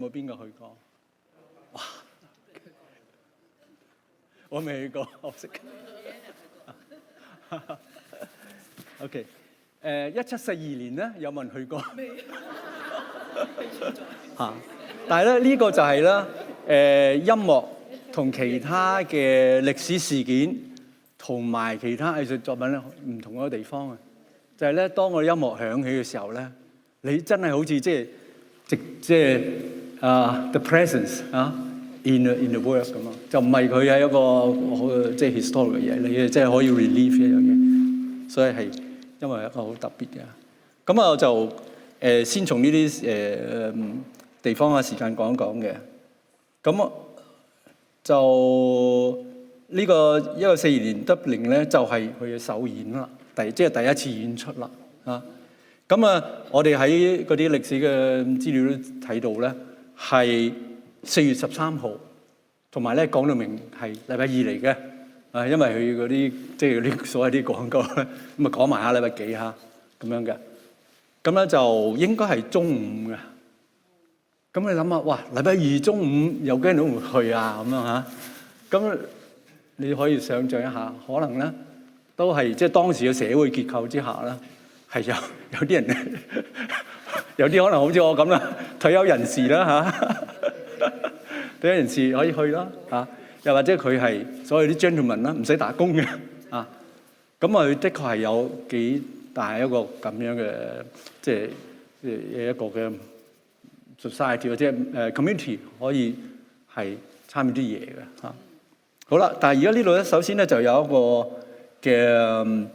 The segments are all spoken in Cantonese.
冇邊個去過？哇！我未去過，我識。OK， 1742年咧，有冇人去過？嚇！但係咧，呢個就係咧，音樂同其他嘅歷史事件同埋其他藝術作品咧唔同嘅地方啊，就係咧，當個音樂響起嘅時候咧，你真係好似即係the presence 啊 in the work 咁啊，就唔係佢係一個好即係 historical 嘅嘢，你即係可以 relieve 一樣嘢，所以係因為一個好特別嘅。咁我就先從呢啲地方嘅時間講一講嘅。咁就呢個1942年Dublin咧，就係佢嘅首演啦，即係第一次演出啦啊。咁我哋喺嗰啲歷史嘅資料都睇到咧，係4月13號，同埋咧講到明係禮拜二嚟嘅，因為佢嗰啲即係嗰啲所謂啲廣告咧，咁啊講埋下禮拜幾嚇咁樣嘅，咁咧就應該係中午嘅。咁你諗下，哇！禮拜二中午有幾多人都會去啊？咁樣嚇，咁你可以想像一下，可能咧都係即係當時嘅社會結構之下咧。係有啲人，有啲可能好似我咁啦，退休人士啦嚇，退休人士可以去啦嚇，又或者佢係所謂啲 gentleman 啦，唔使打工嘅啊，咁佢的確係有幾大一個咁樣嘅即係一個嘅 society 或者community 可以係參與啲嘢嘅嚇。好啦，但係而家呢度咧，首先咧就有一個嘅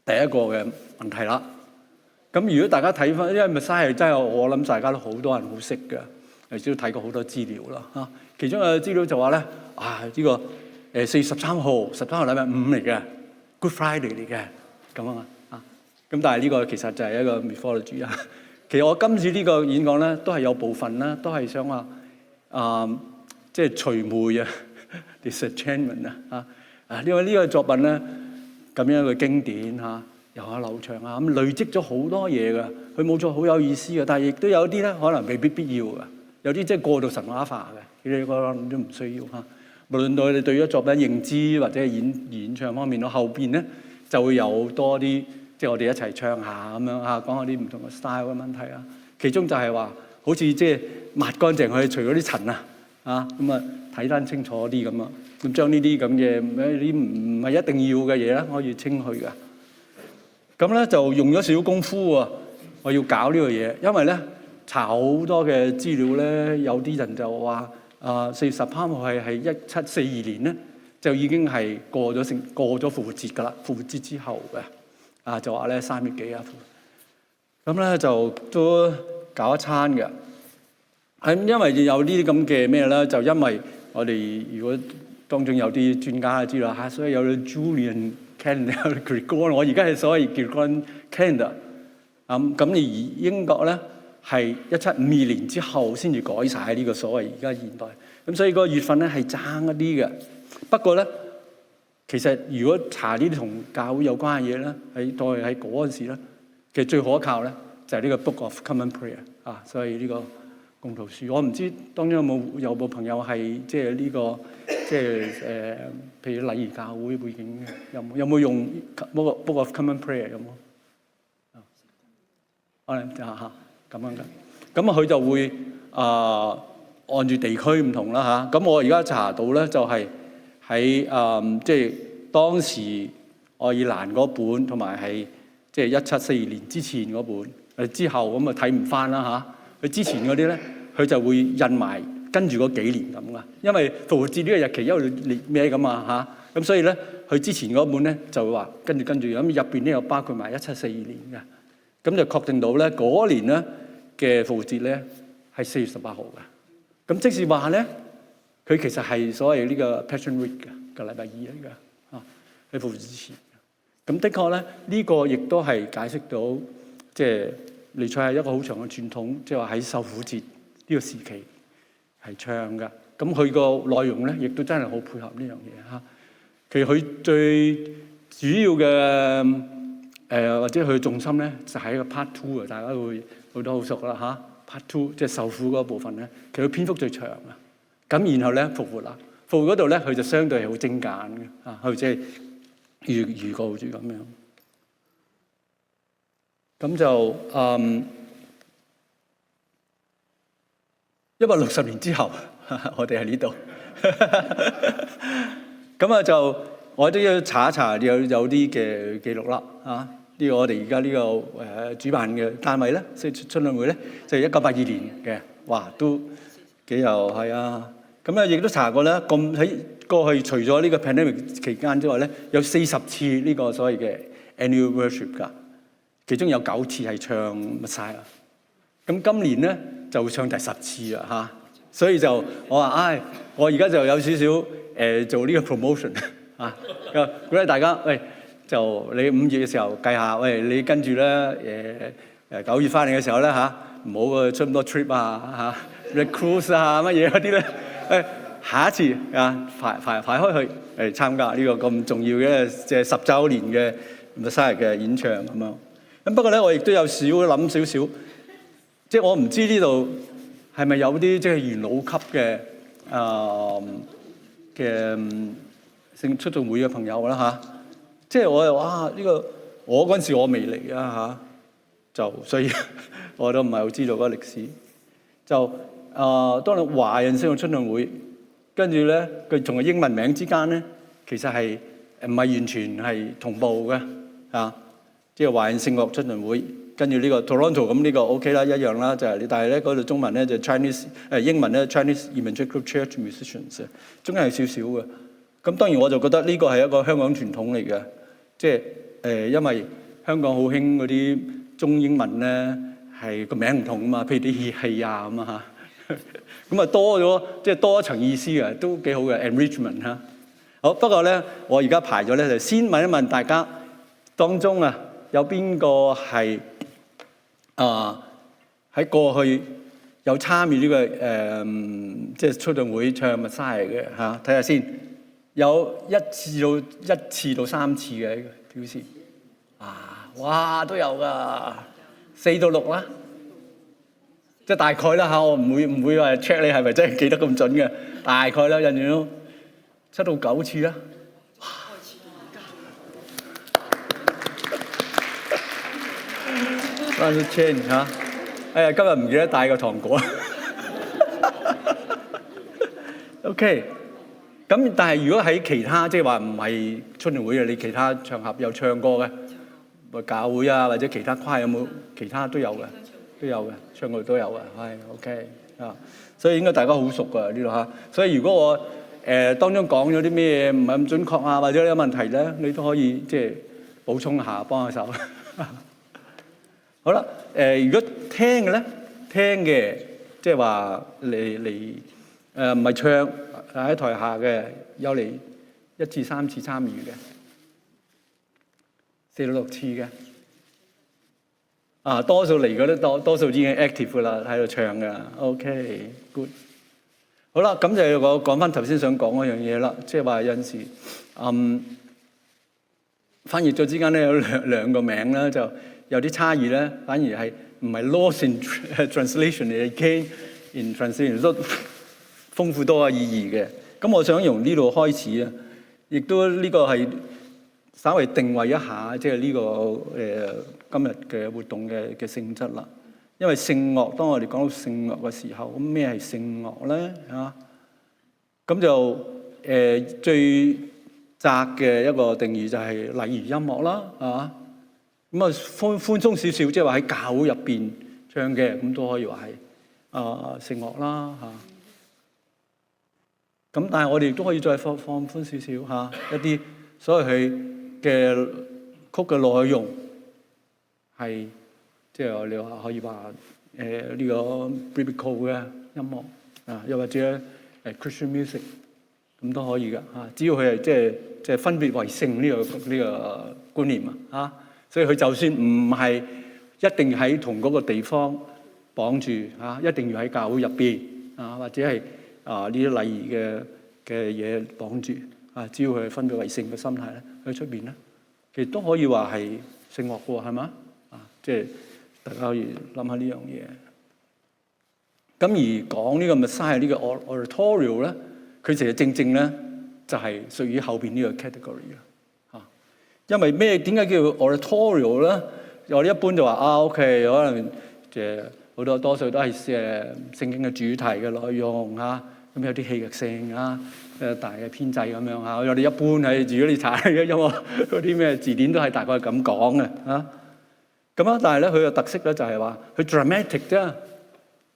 第一個嘅問題啦。咁如果大家睇翻，因為 Messiah 真係我諗大家都好多人好識嘅，亦都睇過好多資料啦嚇。其中嘅資料就話咧，呢個4月13號禮拜五嚟嘅 Good Friday 嚟嘅咁啊。咁但係呢個其實就係一個 mythology 啊。其實我今次呢個演講咧，都係有部分咧，都係想話即係除魅啊 disenchantment 因為呢個作品咧。咁樣嘅經典嚇，又有流暢啊，咁累積咗好多嘢㗎。佢冇錯，好有意思嘅，但係亦都有啲咧，可能未必必要嘅。有啲即係過度神話化嘅，你覺得都唔需要嚇。無論對你對咗作品認知或者演唱方面，到後邊咧就會有多啲，即係我哋一齊唱下咁樣嚇，講下啲唔同嘅 style 嘅問題啊。其中就係話，好似即係抹乾淨佢，除咗啲塵啊，咁啊睇得清楚啲咁啊。咁將呢啲咁嘅啲唔係一定要嘅嘢咧，可以清去嘅。咁咧就用咗少少功夫喎，我要搞呢個嘢，因為咧查好多嘅資料咧，有啲人就話4月13號係1742年咧，就已經係過咗復活節㗎啦，復活節之後嘅就話咧3月幾啊，咁咧就都搞一餐嘅。因為有呢啲咁嘅咩咧，就因為我哋如果當中有啲專家知道嚇，所以有咗 Julian calendar、Gregorian， 我而家係所謂 Gregorian calendar。咁而英國咧係1752年之後先至改晒呢個所謂而家現代。咁所以個月份咧係爭一啲嘅。不過咧，其實如果查呢啲同教會有關嘅嘢咧，喺嗰陣時咧，其實最可靠咧就係呢個 Book of Common Prayer 所以呢個共禱書，我唔知當中有冇朋友係即係呢個即係譬如禮儀教會背景嘅，有冇用 Book of Common Prayer 有冇？可能咁樣嘅，咁佢就會按住地區唔同啦嚇。咁我而家查到咧就係喺即係當時愛爾蘭嗰本，同埋係即係1742年之前嗰本，之後咁啊睇唔翻啦嚇。佢之前嗰啲咧，佢就會印埋跟住嗰幾年咁噶。因為復活節呢個日期因為列咩咁啊嚇，咁所以咧，佢之前嗰本咧就會話跟住，咁入邊咧又包括埋1742年嘅，咁就確定到咧嗰年咧嘅復活節咧係4月18號嘅。咁即是話咧，佢其實係所謂呢個 Passion Week 嘅禮拜二嚟嘅喺復活節之前。咁的確咧，呢個亦都係解釋到即係。彌賽亞係一個好長嘅傳統，即係話喺受苦節呢個時期係唱嘅。咁佢個內容咧，亦都真係好配合呢樣嘢嚇。其實佢最主要嘅或者佢重心咧，就係一個 Part 2啊，大家會好多好熟啦嚇。part 2，即係受苦嗰部分咧，其實篇幅最長啊。咁然後咧復活啦，復活嗰度咧佢就相對係好精簡嘅啊，佢即係預告住咁樣。咁就160年之後，我哋喺呢度。咁啊就我都要查一查有啲嘅記錄啦啊！呢個我哋而家呢個主辦嘅單位咧，即係春運會咧，就係1982年嘅，哇都幾有係啊！咁亦都查過咧，咁喺過去除咗呢個 pandemic 期間之外咧，有40次呢個所謂嘅 annual worship 㗎，其中有9次係唱 Messiah。咁今年咧就會唱第10次啦嚇，所以就我話我而家就有少少做呢個 promotion 啊，鼓勵大家喂。就你5月嘅時候計下，喂你跟住咧9月翻嚟嘅時候咧唔好出咁多 trip 啊cruise 啊乜嘢嗰啲咧，下一次排開去參加呢個咁重要嘅即係10週年嘅 Messiah 嘅演唱咁樣。咁不過咧，我亦都有諗少少，即係我唔知呢度係咪有啲即係元老級嘅聖出眾會嘅朋友啦即係我又呢個我嗰陣時我未嚟就所以我都唔係好知道嗰個歷史。就當你華人聖樂春運會，跟住咧佢同個英文名之間咧，其實係唔係完全係同步嘅即係華人聖樂春運會，跟住呢個 Toronto 咁呢個 OK 啦，一樣啦，就係但係咧嗰度中文咧就 Chinese 英文咧 Chinese Evangelical Church Musicians， 中間係少少嘅。咁當然我就覺得呢個係一個香港傳統嚟嘅。即係因為香港好興嗰啲中英文咧，係個名唔同啊嘛，譬如啲戲咁咁多咗，即係多一層意思嘅，都幾好嘅 enrichment 好，不過咧，我而家排咗咧，就先問一問大家當中有邊個係喺過去有參與呢個即係出動會唱 Messiah 嘅睇下先。有1次到3次嘅表示哇都有㗎，4到6啦，即係大概啦我唔會話 check 你係咪真係記得咁準嘅，大概啦，印象中7到9次啦。Run change 今日唔記得帶個糖果。OK。咁但係如果喺其他即係話唔係春運會你其他場合有唱歌嘅，教會或者其他跨有冇其他都有嘅，唱過都有嘅，OK 所以應該大家好熟㗎呢度所以如果我當中講咗啲咩唔係咁準確或者有問題咧，你都可以即係補充下，幫下手。好啦，如果聽嘅即係話嚟唔係唱。喺台下嘅有嚟1至3次參與嘅，4到6次嘅，多數嚟嗰啲多數已經 active 㗎啦，喺度唱㗎。OK good。好啦，咁就我講翻頭先想講嗰樣嘢啦，即係話有陣時翻譯咗之間咧有兩個名啦，就有啲差異咧，反而係唔係 lost in translation 嚟 gain in translation 都豐富多嘅意義嘅。咁我想由呢度開始亦都呢個係稍微定位一下，即係呢個今日嘅活動嘅性質啦。因為聖樂，當我哋講到聖樂嘅時候，咁咩係聖樂咧？咁就最窄嘅一個定義就係禮儀音樂啦，咁寬鬆少少，即係話喺教會入邊唱嘅，咁都可以話係聖樂啦咁但係我哋都可以再放寬少少一啲所謂佢嘅曲嘅內容係即係你話可以話呢個 biblical 嘅音樂又或者Christian music 咁都可以㗎只要佢係即係分別為聖呢個觀念所以佢就算唔係一定喺同嗰個地方綁住一定要喺教會入邊或者係呢啲禮儀嘅嘢綁住只要佢係分別為聖嘅心態咧，喺出邊咧，其實都可以話係聖樂嘅喎，係嘛即係大家可以諗下呢樣嘢。咁而講呢個 Messiah 呢個 oratorio 咧，佢其實正正咧就係屬於後邊呢個 category 啊。因為點解叫 oratorio 咧？我哋一般就話OK，可能好多數都係聖經嘅主題嘅內容啊，咁有啲戲劇性啊，大嘅編制咁樣啊。我哋一般係如果你查嘅音樂嗰啲咩字典都係大概咁講嘅啊。咁啊，但係咧佢嘅特色咧就係話佢 dramatic 啫，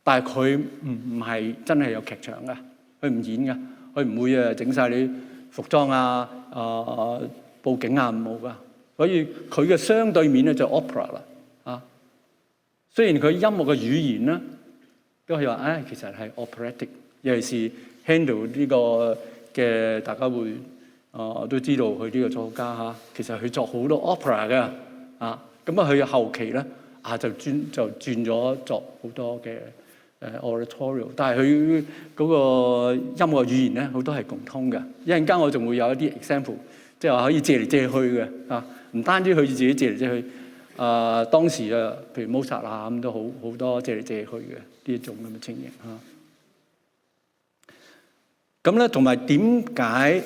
但係佢唔係真係有劇場嘅，佢唔演嘅，佢唔會整晒你服裝啊、佈景啊冇噶。所以佢嘅相對面咧就 opera 啦啊。雖然佢音樂嘅語言咧都可以話，其實係 operatic， 尤其是 Handel 呢個嘅，大家會都知道佢呢個作家嚇，其實佢作好多 opera 嘅啊。咁佢後期咧就轉咗作好多嘅oratorio， 但係佢嗰個音樂語言咧好多係共通嘅。一陣間我仲會有一啲 example， 即係話可以借嚟借去嘅啊。唔單止佢自己借嚟借去，當時譬如 Mozart 咁都好多借嚟借去嘅呢一種咁嘅情形嚇。咁咧同埋點解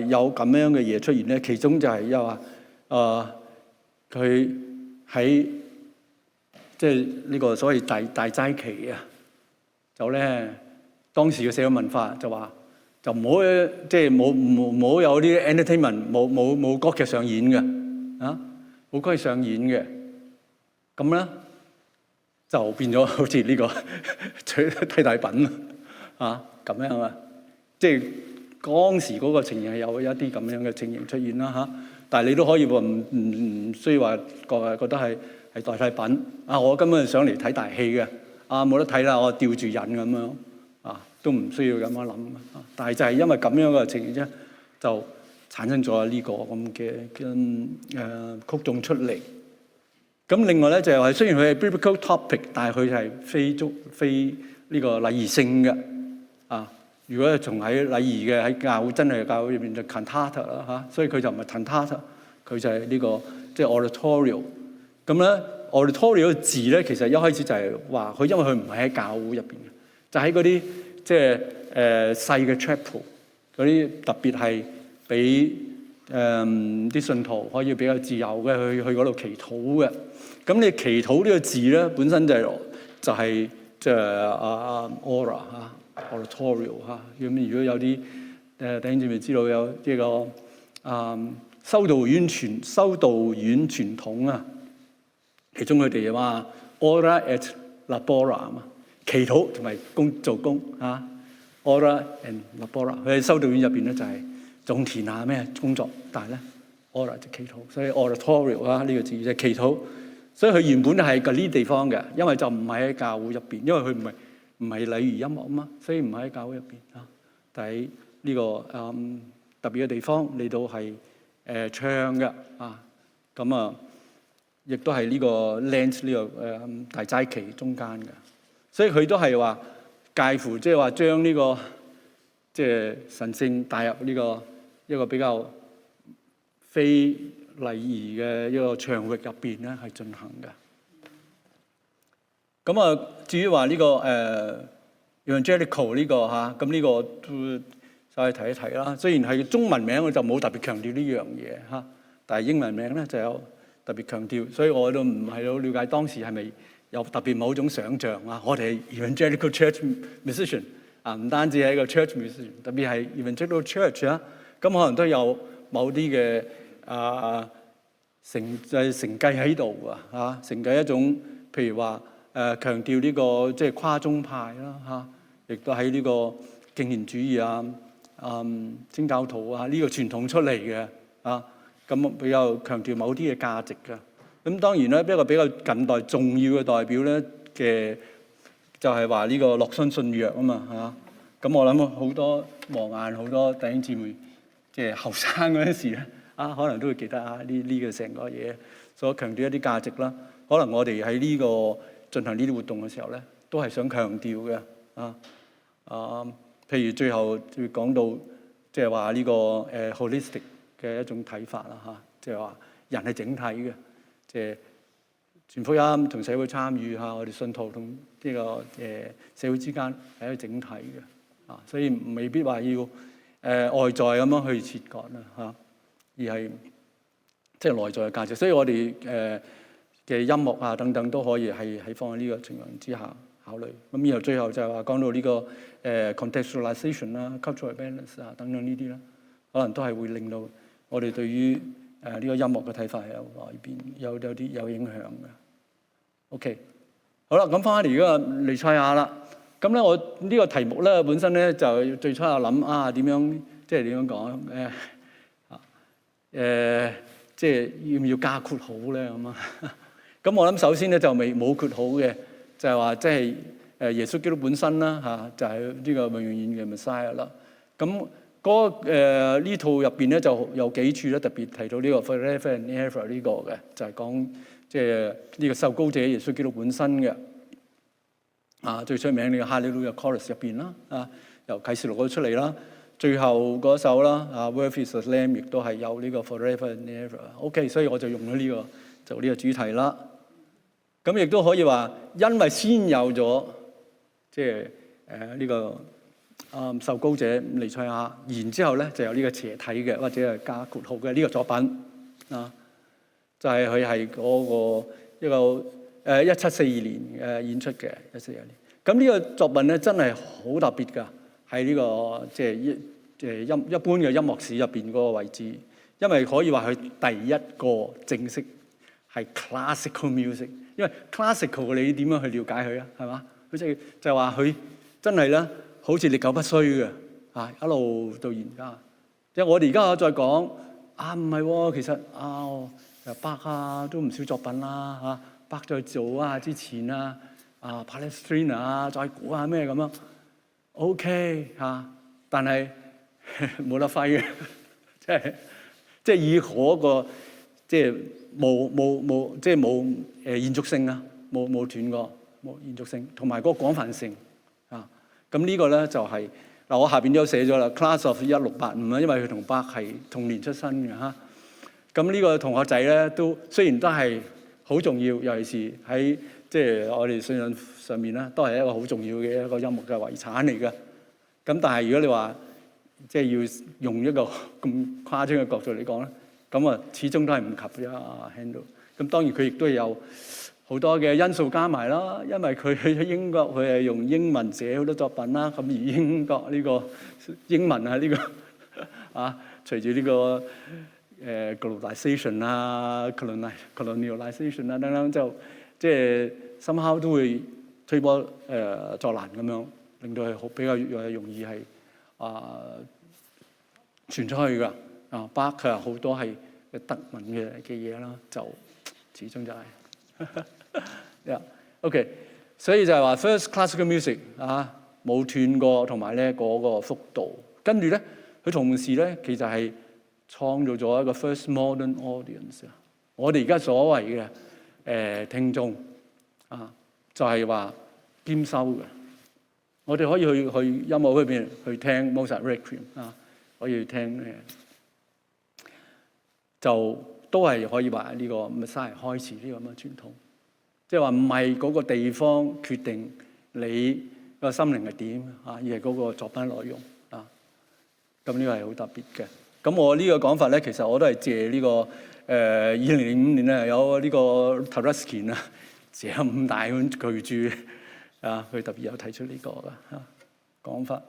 有咁樣嘅嘢出現咧？其中就係因為話佢喺即係呢個所謂大齋期啊，就咧當時嘅社會文化就話就唔好即係冇有啲 entertainment， 冇歌劇上演嘅啊，冇歌劇上演嘅，咁咧就變咗好似呢個替代品啊咁樣啊，即係當時嗰個情形係有一啲咁樣嘅情形出現啦嚇。但係你都可以話唔需要話覺得係代替品啊！我根本上嚟睇大戲嘅冇得睇啦，我吊住癮咁樣都唔需要咁樣諗啊！但係就係因為咁樣嘅情形啫，就產生咗呢個咁嘅曲種出嚟。咁另外咧就係話，雖然佢係 biblical topic， 但係佢係非呢個禮儀性嘅啊。如果係從喺禮儀嘅喺教會真係教會入邊就 cantata 啦嚇，所以佢就唔係 cantata， 佢就係呢個即係 oratorio。咁咧 oratorio 嘅字咧，其實一開始就係話佢因為佢唔係喺教會入邊嘅，就喺嗰啲即係細嘅 chapel 嗰啲，特別係俾啲信徒可以比較自由嘅去嗰度祈禱嘅。咁你祈禱呢個字咧，本身就係即係ora 嚇。oratorio 嚇，咁如果有啲弟兄姊妹知道有呢個修道院傳統啊，其中佢哋話 ora et labora 啊嘛，祈禱同埋做工啊 ora and labora。佢喺修道院入邊咧就係種田啊咩工作，但係咧 ora 就祈禱，所以 oratorio 啊呢個字就係祈禱。所以佢原本係嗰啲地方嘅，因為就唔係喺教會入邊，因為佢唔係禮儀音樂啊嘛，所以唔喺教會入邊啊。但係呢個特別嘅地方嚟到係唱嘅啊，咁亦都係呢個 Lent 呢個大齋期中間嘅，所以佢都係話介乎即係話將呢個即係神聖帶入呢個一個比較非禮儀嘅一個場域入邊咧係進行嘅。咁至於話呢個evangelical 呢個嚇，咁呢個都稍微睇一睇啦。雖然係中文名，我就冇特別強調呢樣嘢嚇，但係英文名咧就有特別強調，所以我都唔係好了解當時係咪有特別某種想像啊。我哋係 evangelical church musician 唔單止係一個 church musician， 特別係 evangelical church 啊，咁可能都有某啲嘅承繼喺度啊，承繼一種譬如話。強調呢個即係跨宗派啦嚇，亦都喺呢個敬虔主義清教徒呢個傳統出嚟嘅咁比較強調某啲嘅價值嘅。咁當然咧，一個比較近代重要嘅代表咧嘅就係話呢個樂信信約啊嘛嚇。咁我諗好多望眼好多弟兄姊妹，即係後生嗰陣時咧可能都會記得呢個成個嘢所強調一啲價值啦。可能我哋喺呢個進行呢啲活動嘅時候咧，都係想強調嘅譬如最後會講到，即係話呢個holistic 嘅一種睇法啦即係話人係整體嘅，即係傳福音同社會參與我哋信徒同呢個社會之間係一個整體嘅所以未必話要外在咁樣去切割啦而係即係內在嘅價值。所以我哋嘅音樂啊等等都可以係放喺呢個情況之下考慮。咁然後最後就係話講到呢個contextualization 啦、cultural awareness 啊等等呢啲啦，可能都係會令到我哋對於呢個音樂嘅睇法係有改變，有影響嘅。OK， 好啦，咁翻嚟而家彌賽亞啦。咁咧我呢個題目咧本身咧就最初有諗點樣即係點樣講即係要唔要加括號咧咁啊？咁我諗首先咧就冇括號嘅，就係話即係耶穌基督本身啦就係呢個永遠嘅 Messiah 啦。咁呢套入邊咧就有幾處咧特別提到呢個 forever and ever 呢個嘅，就係講即係呢個受膏者耶穌基督本身嘅最出名呢個哈利路亞 chorus 入邊啦由啟示錄嗰出嚟啦，最後嗰首啦Worthy is the Lamb 亦都係有呢個 forever and ever。OK， 所以我就用咗呢個做呢個主題啦。咁亦都可以話，因為先有咗即係呢個受膏者彌賽亞，然之後咧就有呢個斜體嘅或者係加括號嘅呢個作品就係佢係嗰個一個1742年演出嘅1742年。咁呢個作品咧真係好特別㗎，喺呢個即係一般嘅音樂史入邊嗰個位置，因為可以話佢第一個正式係 classical music。因為 classical 你點樣去了解佢啊？係嘛？佢就係話佢真係咧，好似歷久不衰嘅一路到而家。即係我哋而家再講唔係喎，其實Bach都唔少作品啦Bach再做之前Palestrina 再估下咩咁樣 OK 但係冇得揮嘅，即係以嗰個即係冇即係冇延續性冇斷過，冇延續性，同埋嗰個廣泛性咁呢個咧就係我下邊都有寫咗啦 ，Class of 1685因為佢同Bach係同年出生嘅咁呢個同學仔咧都雖然都係好重要，尤其是喺即係我哋信仰上面咧，都係一個好重要嘅一個音樂嘅遺產嚟嘅。咁但係如果你話即係要用一個咁誇張嘅角度嚟講咧，咁始終都係唔及咗Handel。咁當然佢亦都有好多嘅因素加埋啦，因為佢喺英國佢係用英文寫好多作品啦。咁而英國呢個英文呢個隨住呢個globalization colonialization 等等，就即係 somehow 都會推波助瀾咁樣，令到佢比較容易係傳出去㗎。Bach 佢好多係德文嘅嘢啦，就始終就係OK， 所以就係話 first classical music 冇斷過，同埋咧嗰個幅度，跟住咧佢同時咧其實係創造咗一個 first modern audience。我哋而家所謂嘅聽眾就係話兼修嘅，我哋可以去音樂會入邊去聽 Mozart Requiem 可以去聽就都係可以話呢個 Messiah 開始呢個咁嘅傳統，即係話唔係嗰個地方決定你個心靈係點而係嗰個作品內容咁呢個係好特別嘅。咁我呢個講法咧，其實我都係借呢個2005年咧有呢個 Taruskin 寫5大本巨著佢特別有提出呢個嘅講法。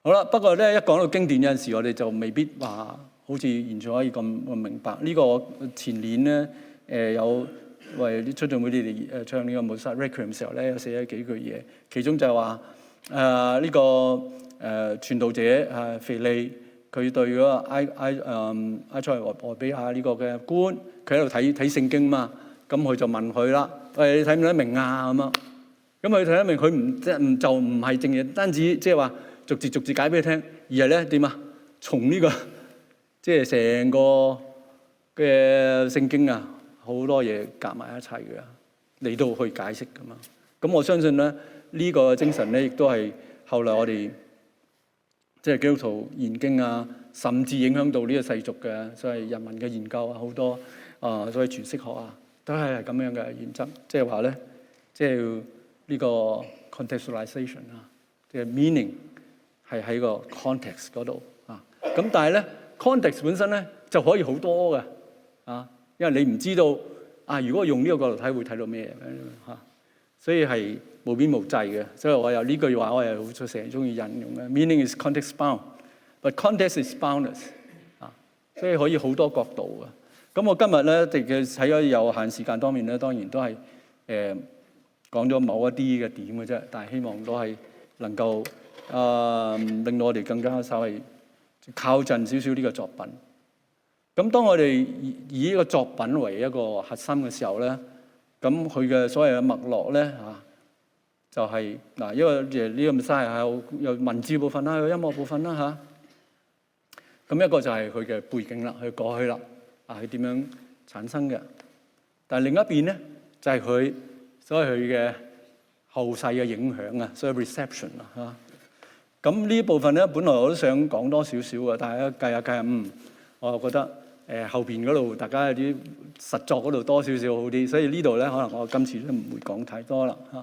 好啦，不過咧一講到經典有陣時，我哋就未必話好似完全可以咁明白。呢個前年咧有為啲出眾會哋唱呢個 Mozart Requiem 嘅時候咧，有寫咗幾句嘢，其中就係話呢個傳道者腓利，佢對嗰個埃塞俄比亞呢個嘅官，佢喺度睇聖經嘛，咁佢就問佢啦：喂，你睇唔睇得明咁樣？咁佢睇得明，佢唔係淨係單止即係話逐字解俾佢聽，而係咧點啊？從呢個即係成個嘅聖經好多嘢夾埋一齊嘅嚟到去解釋噶嘛。咁我相信咧呢個精神咧，亦都係後來我哋即係基督徒研經甚至影響到呢個世俗嘅所謂人文嘅研究好多所謂詮釋學都係咁樣嘅原則，即係話咧即係呢個 contextualization 啊，即係 meaning 係喺個 context 嗰度啊。咁但係咧 context 本身咧就可以好多嘅啊，因為你唔知道啊，如果用呢個角度睇會睇到咩嚇，所以係無邊無際嘅。所以我有呢句話，我係好成日中意引用嘅。Meaning is context bound，but context is boundless 啊，所以可以好多角度嘅。咁我今日咧，喺咗有限時間方面咧，當然都係講咗某一啲嘅點嘅啫，但係希望都係能夠令到我哋更加稍微靠近少少呢個作品。咁當我哋以呢個作品為一個核心嘅時候咧，咁佢嘅所謂嘅脈絡咧嚇，就係嗱，因為呢個唔嘥係有文字部分啦，有音樂部分啦嚇。咁一個就係佢嘅背景啦，佢過去啦。係點樣產生嘅？但係另一邊咧，就係佢所謂佢嘅後世嘅影響啊，所謂 reception 啊嚇。咁呢部分咧，本來我都想講多少少嘅，但係計下，我又覺得後邊嗰度大家有啲實作嗰度多少少好啲，所以呢度咧可能我今次都唔會講太多啦嚇。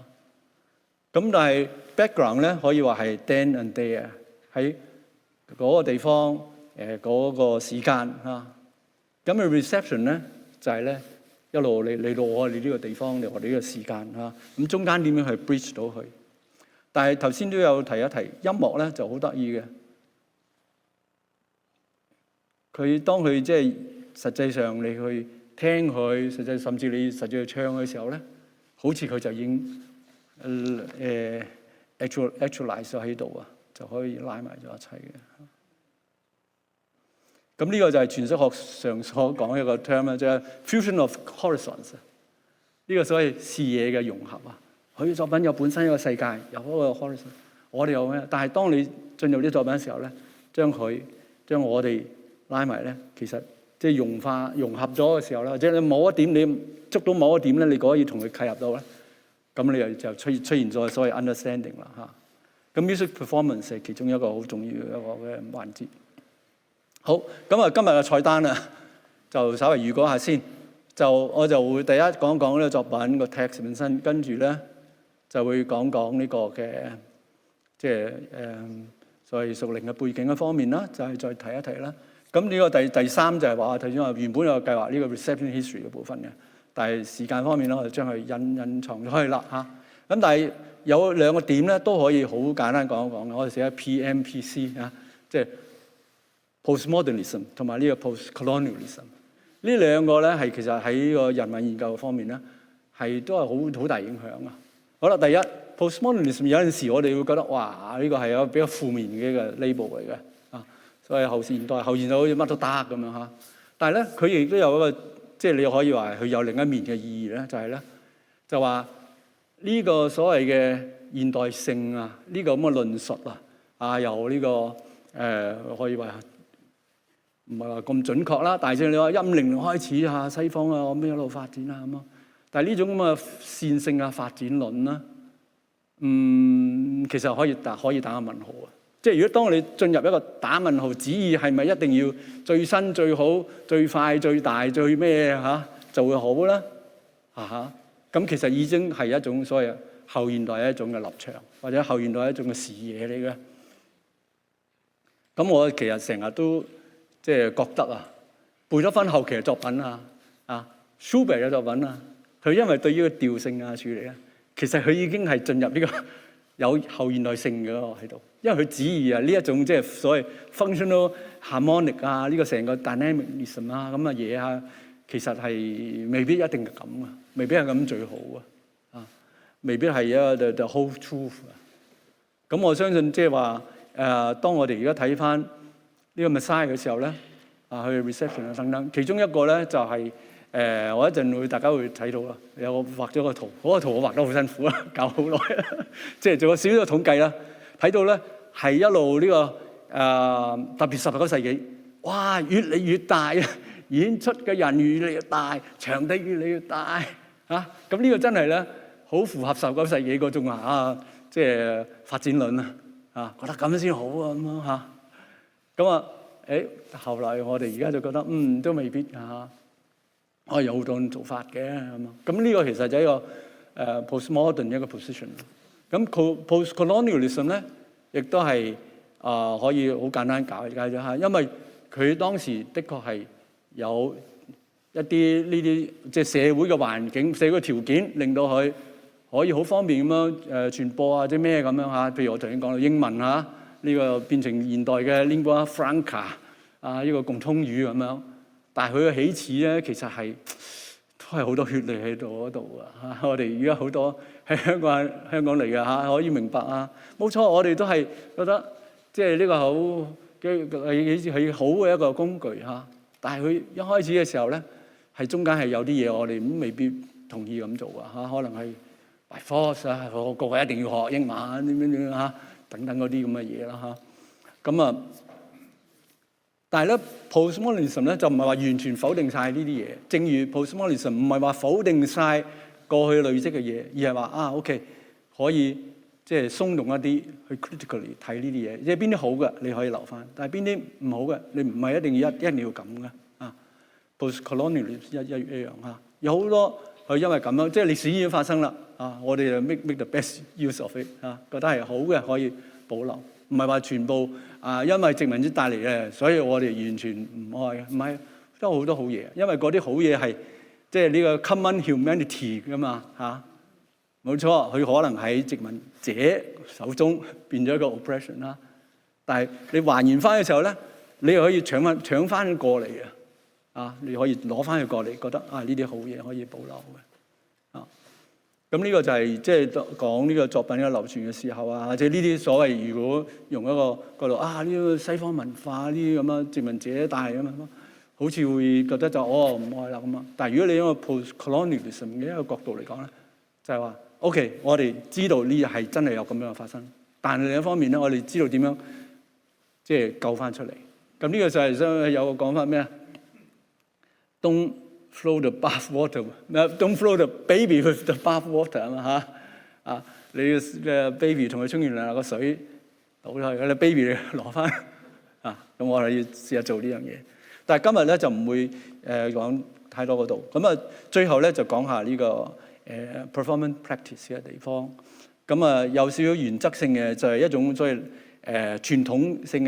咁但係 background 咧可以話係 then and there 喺嗰個地方嗰個時間嚇。咁嘅 reception 咧就係咧一路嚟到我哋呢個地方，嚟我哋呢個時間嚇。咁中間點樣去 bridge 到佢？但係頭先都有提一提音樂咧就好得意嘅。佢當佢即係實際上你去聽佢，甚至你實際去唱嘅時候咧，好似佢就已經actualize 咗喺度啊，就可以拉埋咗一齊嘅。咁呢個就係詮釋學上所講一個 term 啦，即係 fusion of horizons。呢個所謂視野嘅融合啊，佢作品有本身一個世界，有嗰個 horizon， 我哋有咩？但係當你進入啲作品嘅時候咧，將我哋拉埋咧，其實即係融合咗嘅時候咧，或者你某一點你捉到某一點咧，你可以同佢契合到咧，咁你就出現咗所謂 understanding 啦嚇。咁 music performance 係其中一個好重要嘅一個嘅環節。好，咁啊，今日嘅菜單啊，就稍微預告下先。我就會第一講講呢個作品個 text 本身，跟住咧就會講講呢個嘅即係所謂屬靈嘅背景嘅方面啦，就係再提一提啦。咁呢個第三就係話頭先話原本有計劃呢個 reception history 嘅部分嘅，但係時間方面咧，我就將佢隱藏咗去啦嚇。咁但係有兩個點咧都可以好簡單講一講嘅，我哋寫 PMPC 啊，即係 postmodernism 同埋呢個 postcolonialism。呢兩個咧係其實喺個人文研究方面咧都係好大影響啊。好啦，第一 postmodernism 有陣時我哋會覺得哇呢個係有比較負面嘅一個 label 嚟嘅啊，所以後現代好似乜都得咁樣嚇。但係咧佢亦都有一個即係你可以話佢有另一面嘅意義咧，就話呢個所謂嘅現代性啊，呢個咁嘅論述啊由呢個可以話。唔係話咁準確啦，但係你話陰靈開始嚇西方啊，咁一路發展啊咁啊。但係呢種咁嘅線性啊發展論啦，其實可以打個問號啊。即係如果當你進入一個打問號旨意，係咪一定要最新最好、最快最大最咩嚇就會好啦？咁其實已經係一種所謂後現代一種嘅立場，或者後現代一種嘅視野嚟嘅。咁我其實成日都即係覺得貝多芬後期嘅作品Schubert 嘅作品佢因為對於個調性處理其實佢已經係進入呢個有後現代性嘅喺度，因為佢旨意呢一種即係所謂 functional harmonic 呢個成個 dynamism 咁嘅嘢其實係未必一定係咁未必係咁最好未必係一個 the whole truth 咁我相信即係話當我哋而家睇翻呢個 Messiah 嘅時候咧，去 reception 等等，其中一個咧就係我一陣大家會睇到啦，有我畫咗個圖，嗰個圖我畫得好辛苦搞好耐，即係做個少少嘅統計啦，睇到咧係一路呢個特別19世紀，哇越嚟越大演出嘅人越嚟越大，場地越嚟越大咁呢個真係咧好符合19世紀嗰種即係發展論覺得咁先好咁咯咁後來我哋而家就覺得都未必可以有好多種做法嘅咁呢個其實就係一個 postmodern 一個 position。咁 postcolonialism 咧，亦都係可以好簡單解咗嚇，因為佢當時的確係有一啲呢啲即係社會嘅環境、社會嘅條件，令到佢可以好方便咁樣傳播啊，或者咩咁樣嚇。譬如我頭先講到英文嚇，呢個變成現代嘅 lingua franca 啊，呢個共通語咁樣。但係佢嘅起始咧，其實係都係好多血淚喺度嗰度啊！我哋而家好多喺香港嚟嘅嚇，可以明白啊。冇錯，我哋都係覺得即係呢個好係好嘅一個工具嚇。但係佢一開始嘅時候咧，係中間係有啲嘢我哋未必同意咁做啊嚇，可能係 by force 啊，個個一定要學英文點嚇等等嗰啲咁嘅嘢啦嚇。咁啊，但係咧 postmodernism 咧就唔係話完全否定晒呢啲嘢。正如 postmodernism 唔係話否定晒過去累積嘅嘢，而係話OK 可以即係鬆動一啲去 critically 睇呢啲嘢，即係邊啲好嘅你可以留翻，但係邊啲唔好嘅你唔係一定要咁嘅啊。postcolonialism 一樣嚇，有好多佢因為咁樣，即係歷史已經發生啦啊，我哋就 make the best use of it 啊，覺得係好嘅可以保留，唔係話全部因為殖民者帶嚟嘅，所以我哋完全唔愛嘅，唔係都好多好嘢，因為嗰啲好嘢係即係呢個 common humanity 噶嘛嚇。冇錯，佢可能喺殖民者手中變咗一個 oppression 啦。但係你還原翻嘅時候咧，你又可以搶翻過嚟嘅啊！你可以攞翻佢過嚟，覺得呢啲好嘢可以保留嘅啊。咁呢個就係即係講呢個作品嘅流傳嘅時候啊，或者呢啲所謂如果用一個角度呢個西方文化呢啲咁樣殖民者帶嚟咁樣，好似會覺得就唔愛啦咁啊。但係如果你用個 postcolonialism 嘅一個角度嚟講咧，就係話。OK， 我哋知道呢日係真係有咁樣嘅發生，但係另一方面咧，我哋知道點樣即係救翻出嚟。咁呢個就係有個講法咩啊 ？Don't throw the bath water，don't throw the baby with the bath water 啊嘛嚇你嘅 baby 同佢沖完涼個水倒咗去，你 baby 你攞翻啊。咁我哋要試下做呢樣嘢，但係今日咧就唔會講太多嗰度。咁啊，最後咧就講下呢個。performance practice 嘅地方，咁有少少原則性嘅，就係一種所謂傳統性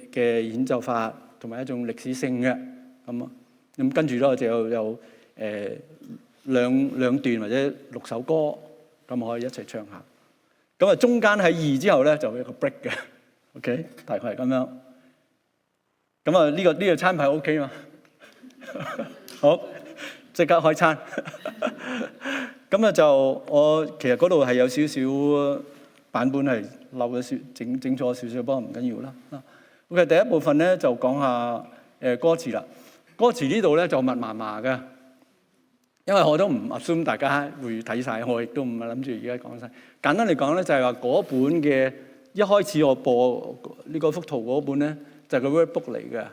嘅演奏法，同埋一種歷史性嘅咁跟住咧就有兩段或者6首歌，咁可以一齊唱下。咁中間喺2之後咧就有一個 break 嘅 ，OK， 大概係咁樣。咁呢個餐牌 OK 嘛？好，即刻開餐。咁就我其實嗰度係有少少版本係漏咗整錯少少，不過唔緊要啦。OK， 第一部分咧就講下歌詞啦。歌詞呢度咧就密麻麻嘅，因為我都唔 assume 大家會睇晒，我亦都唔係諗住而家講晒。簡單嚟講咧，就係話嗰本嘅一開始我播呢個幅圖嗰本咧，就係個 workbook 嚟嘅。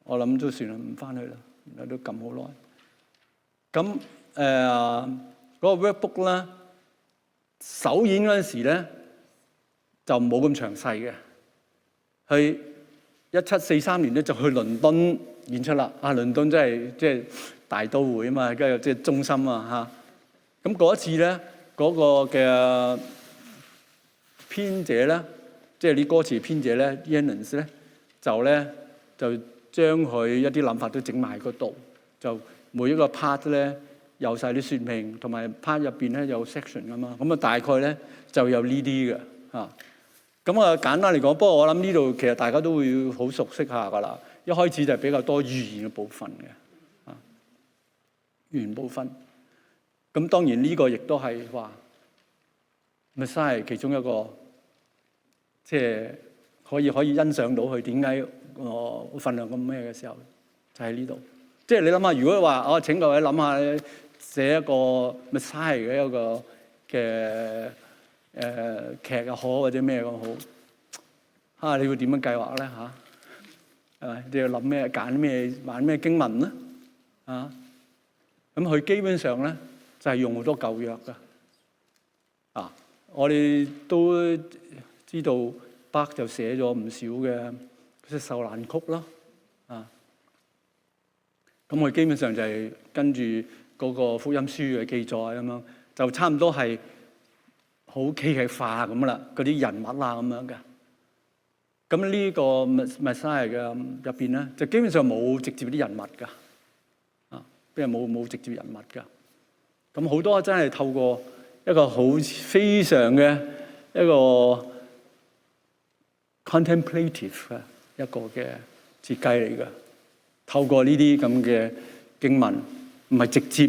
我諗都算啦，唔翻去啦，而家都撳好耐。咁嗰個 workbook 咧，首演嗰陣時咧就冇咁詳細嘅。去1743年咧就去倫敦演出啦。倫敦真係即係大都會啊嘛，跟住即係中心啊嚇。咁嗰一次咧，嗰個嘅編者咧，即係啲歌詞編者咧 Jennens 咧，就將佢一啲諗法都整埋嗰度，就每一個 part 咧。有晒啲說明，同埋 part 入邊咧有 section 噶嘛，咁大概咧就有呢啲嘅嚇。咁簡單嚟講，不過我諗呢度其實大家都會好熟悉下噶啦。一開始就係比較多語言嘅部分嘅，語言部分。咁當然呢個亦都係話 Messiah 其中一個，即係可以欣賞到佢點解我份量咁咩嘅時候，就喺呢度。即係你諗下，如果話請各位諗下寫一個 Messiah 嘅一個嘅劇又好，或者咩咁好，你會點樣計劃咧嚇？係咪？你要諗咩？揀咩？玩咩經文咧？咁佢基本上咧就係用好多舊約㗎。我哋都知道巴就寫咗唔少嘅即係受難曲啦。咁佢基本上就係跟住嗰個福音書嘅記載咁樣，就差唔多係好戲劇化咁啦，嗰啲人物啊咁樣嘅。咁呢個 Messiah 嘅入邊咧，就基本上冇直接啲人物㗎，啊，邊係冇直接人物㗎。咁好多真係透過一個好非常嘅一個 contemplative 嘅一個嘅設計嚟㗎。透過呢啲咁嘅經文，唔係直接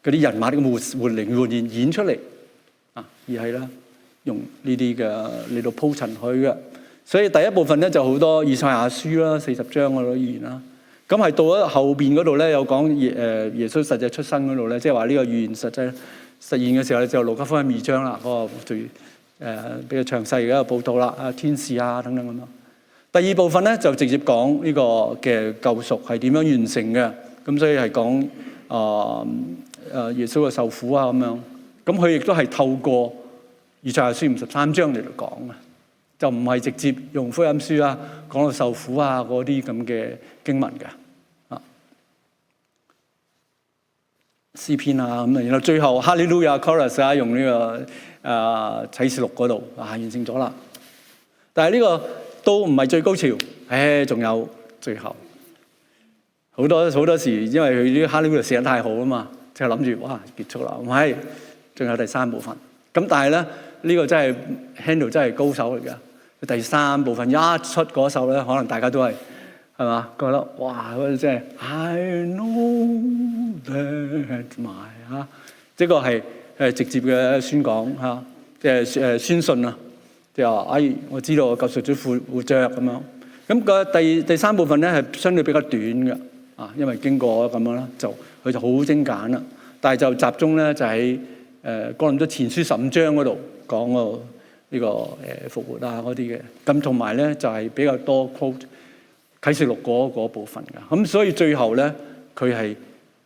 嗰啲人物嘅活靈活現演出嚟啊，而係啦用呢啲嘅嚟到鋪陳佢嘅。所以第一部分咧就好多以賽亞書啦，40章嗰度預言啦。咁係到咗後邊嗰度咧，有講耶穌實際出生嗰度咧，即係話呢個預言實際實現嘅時候咧，就路加福音2章啦，嗰個最比較詳細嘅一個報導啦，啊天使啊等等咁樣。第二部分咧就直接講呢個嘅救贖係點樣完成嘅，咁所以係講耶穌嘅受苦啊咁樣。咁佢亦都係透過以賽亞書53章嚟到講嘅。就唔係直接用福音書啊，講到受苦啊嗰啲咁嘅經文嘅啊，詩篇啊咁啊，然後最後哈利路亞 chorus 啊，用呢個啟示錄嗰度完成咗啦。但係呢個都唔係最高潮，仲有最後好多時，因為佢啲哈利路亞寫得太好啊嘛，就諗住哇結束啦，唔係，仲有第三部分。咁但係咧呢個真係 handle 真係高手嚟㗎。第三部分一出嗰首咧，可能大家都係嘛覺得哇，嗰真係 I know that my 呢個係直接嘅宣講即係宣信啊，即係話我知道我救贖主活着咁樣。咁個第三部分咧係相對比較短嘅因為經過咁樣啦，佢就好精簡啦。但係就集中咧就喺哥林多前書15章嗰度講個。呢個復活啊嗰啲嘅，咁同埋咧就係比較多 quote 啟示錄嗰部分嘅，咁所以最後咧佢係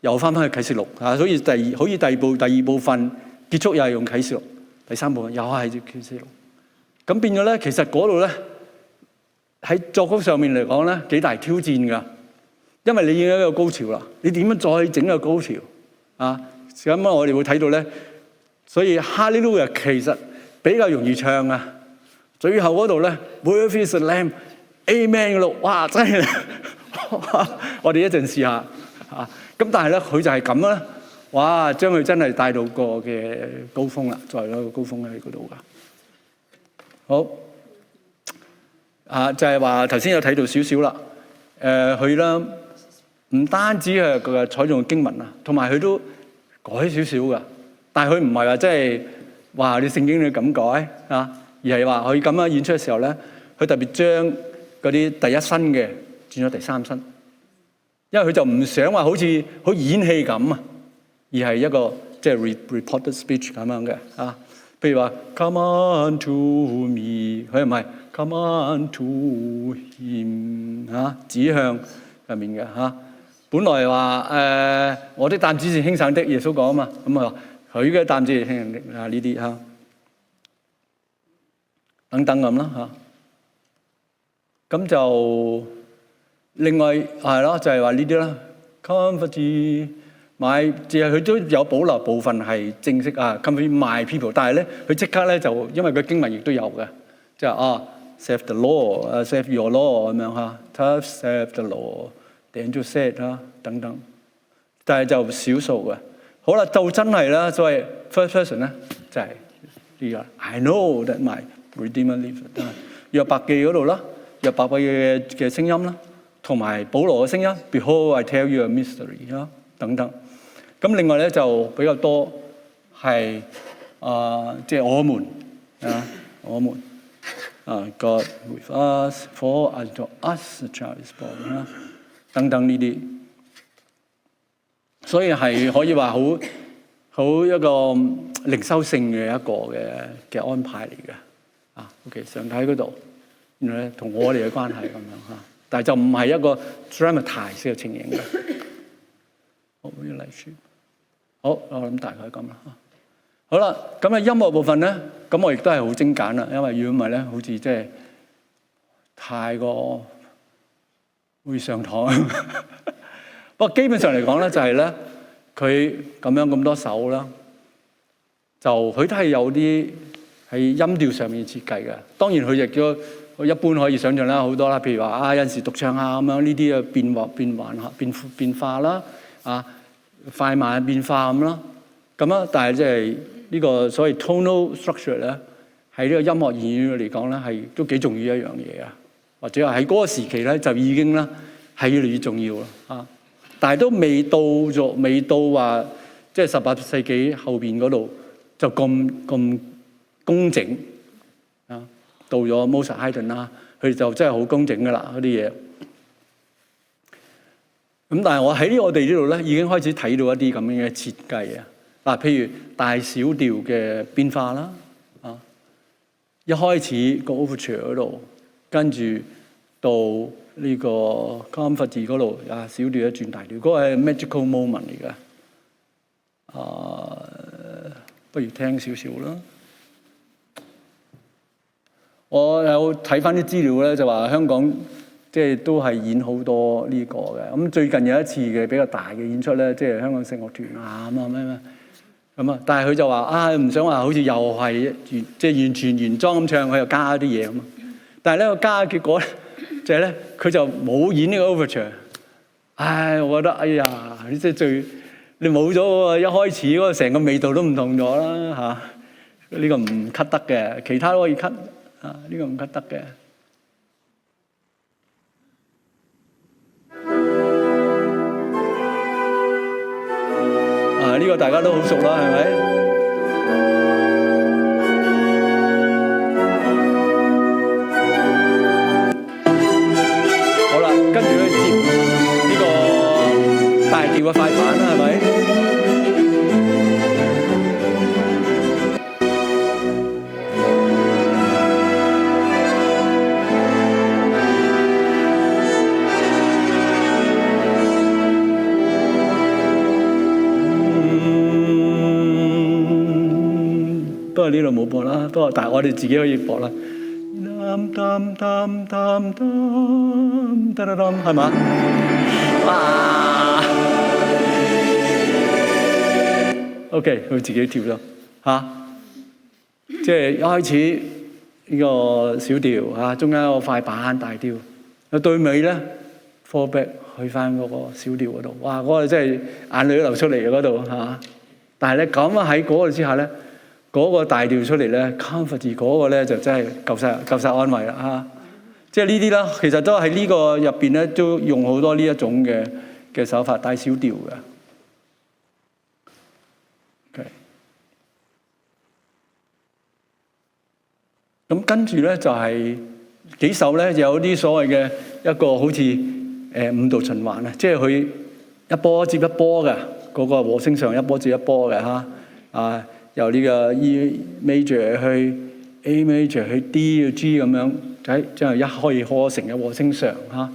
又翻去啟示錄所以好似第二部分結束又係用啟示錄，第三部分又係啟示錄，咁變咗咧其實嗰度咧喺作曲上面嚟講咧幾大挑戰㗎，因為你已經有一個高潮啦，你點樣再整個高潮咁我哋會睇到咧，所以哈利路亞其實比較容易唱啊！最後嗰度咧 ，Worthy is the Lamb Amen 嗰度，哇！真係，我哋一陣試下咁但係咧，佢就係咁啦，哇！將佢真係帶到個嘅高峰啦，再攞個高峰喺嗰度噶。好就係話頭先有睇到少少啦。佢啦唔單止係佢採用經文啊，同埋佢都改少少噶。但係佢唔係話即係。哇！你聖經你咁改而係話佢咁樣演出嘅時候咧，佢特別將嗰啲第一身嘅轉咗第三身，因為佢就唔想話好似好演戲咁而係一個即係 reported speech 咁樣嘅譬如話 Come on to me， 佢唔係 Come on to him 指向入面嘅本來話我的擔子是輕省的，耶穌講啊嘛，咁啊。佢嘅擔子係輕的呢啲等等咁啦咁就另外係咯，就係話呢啲啦。Comfort my， 即係佢都有保留部分係正式Comfort my people， 但係咧佢即刻咧就因為佢經文亦都有嘅，即係save the law，save your law 咁樣，tough save the law，the angel said 等等，但係就少數嘅。好啦，就真係啦，所謂 first person 咧，就係呢個 I know that my Redeemer lives。約伯記嗰度啦，約伯記嘅聲音啦，同埋保羅嘅聲音 Behold I tell you a mystery 等等。咁另外咧就比較多係即係我們God with us for unto us a child is born 等等呢啲。所以係可以話好一個靈修性嘅一個嘅安排嚟嘅OK， 上睇嗰度，原來同我哋嘅關係咁樣但係就唔係一個 dramatize 嘅情形嘅。好，我諗大概咁啦好啦，咁音樂部分咧，咁我亦都係好精簡啦，因為如果唔係咧，好似即係太過會上堂。不過基本上嚟講咧，就係咧佢咁樣咁多首啦，就佢都係有啲喺音調上面設計嘅。當然佢亦都一般可以想象啦，好多啦，譬如話有陣時獨唱下咁樣，呢啲嘅變化啦，快慢嘅變化咁啦。但係即係呢個所謂 tonal structure 咧，喺呢個音樂演員嚟講咧，係都幾重要一樣嘢啊。或者係喺嗰個時期咧，就已經咧係越嚟越重要啦。但係都未到話即係18世紀後邊嗰度就咁工整啊。到咗 Mozart Haydn 啦，佢哋就真係好工整噶啦嗰啲嘢。咁但係我喺我哋呢度咧，已經開始睇到一啲咁樣嘅設計啊。嗱，譬如大小調嘅變化啦，一開始個 overture 嗰度，跟住到呢個 Comfort 嗰度小調一轉大調，嗰個係 magical moment 嚟㗎。不如聽少少啦。我有睇翻啲資料咧，就話香港即係都係演好多呢個嘅。咁最近有一次嘅比較大嘅演出咧，即係香港聖樂團咁啊，但係佢就話唔想話好似又係即係完全原裝咁唱，佢又加啲嘢咁啊。但係咧個加嘅結果咧，就係咧佢就冇演呢個 overture。我覺得即係你冇咗一開始嗰個成個味道都唔同咗啦嚇。呢個唔 cut 得嘅，其他都可以 cut 呢個唔 cut 得嘅。呢個大家都好熟啦，係咪？好啦，跟住去接呢個大調嘅快板啦，係咪？呢度冇播啦，但係我哋自己可以播啦。係嘛？OK，佢自己跳咗即係一開始呢個小調中間有個快板大調，對尾咧 fall back 去翻嗰個小調嗰度。哇！嗰個真係眼淚都流出嚟嗰度但係咧咁喺嗰個之下咧。嗰個大調出嚟咧 ，Comfort 嗰個咧就真係夠晒安慰啦即係呢啲啦，其實都喺呢個入邊咧，都用好多呢一種嘅手法，帶小調嘅。咁跟住咧就係幾首咧，有啲所謂嘅一個好似五度循環即係佢一波接一波嘅嗰個和聲上一波接一波嘅由呢個 E major 去 A major 去 D 去 G 咁樣，即係一可以課成嘅和聲上咁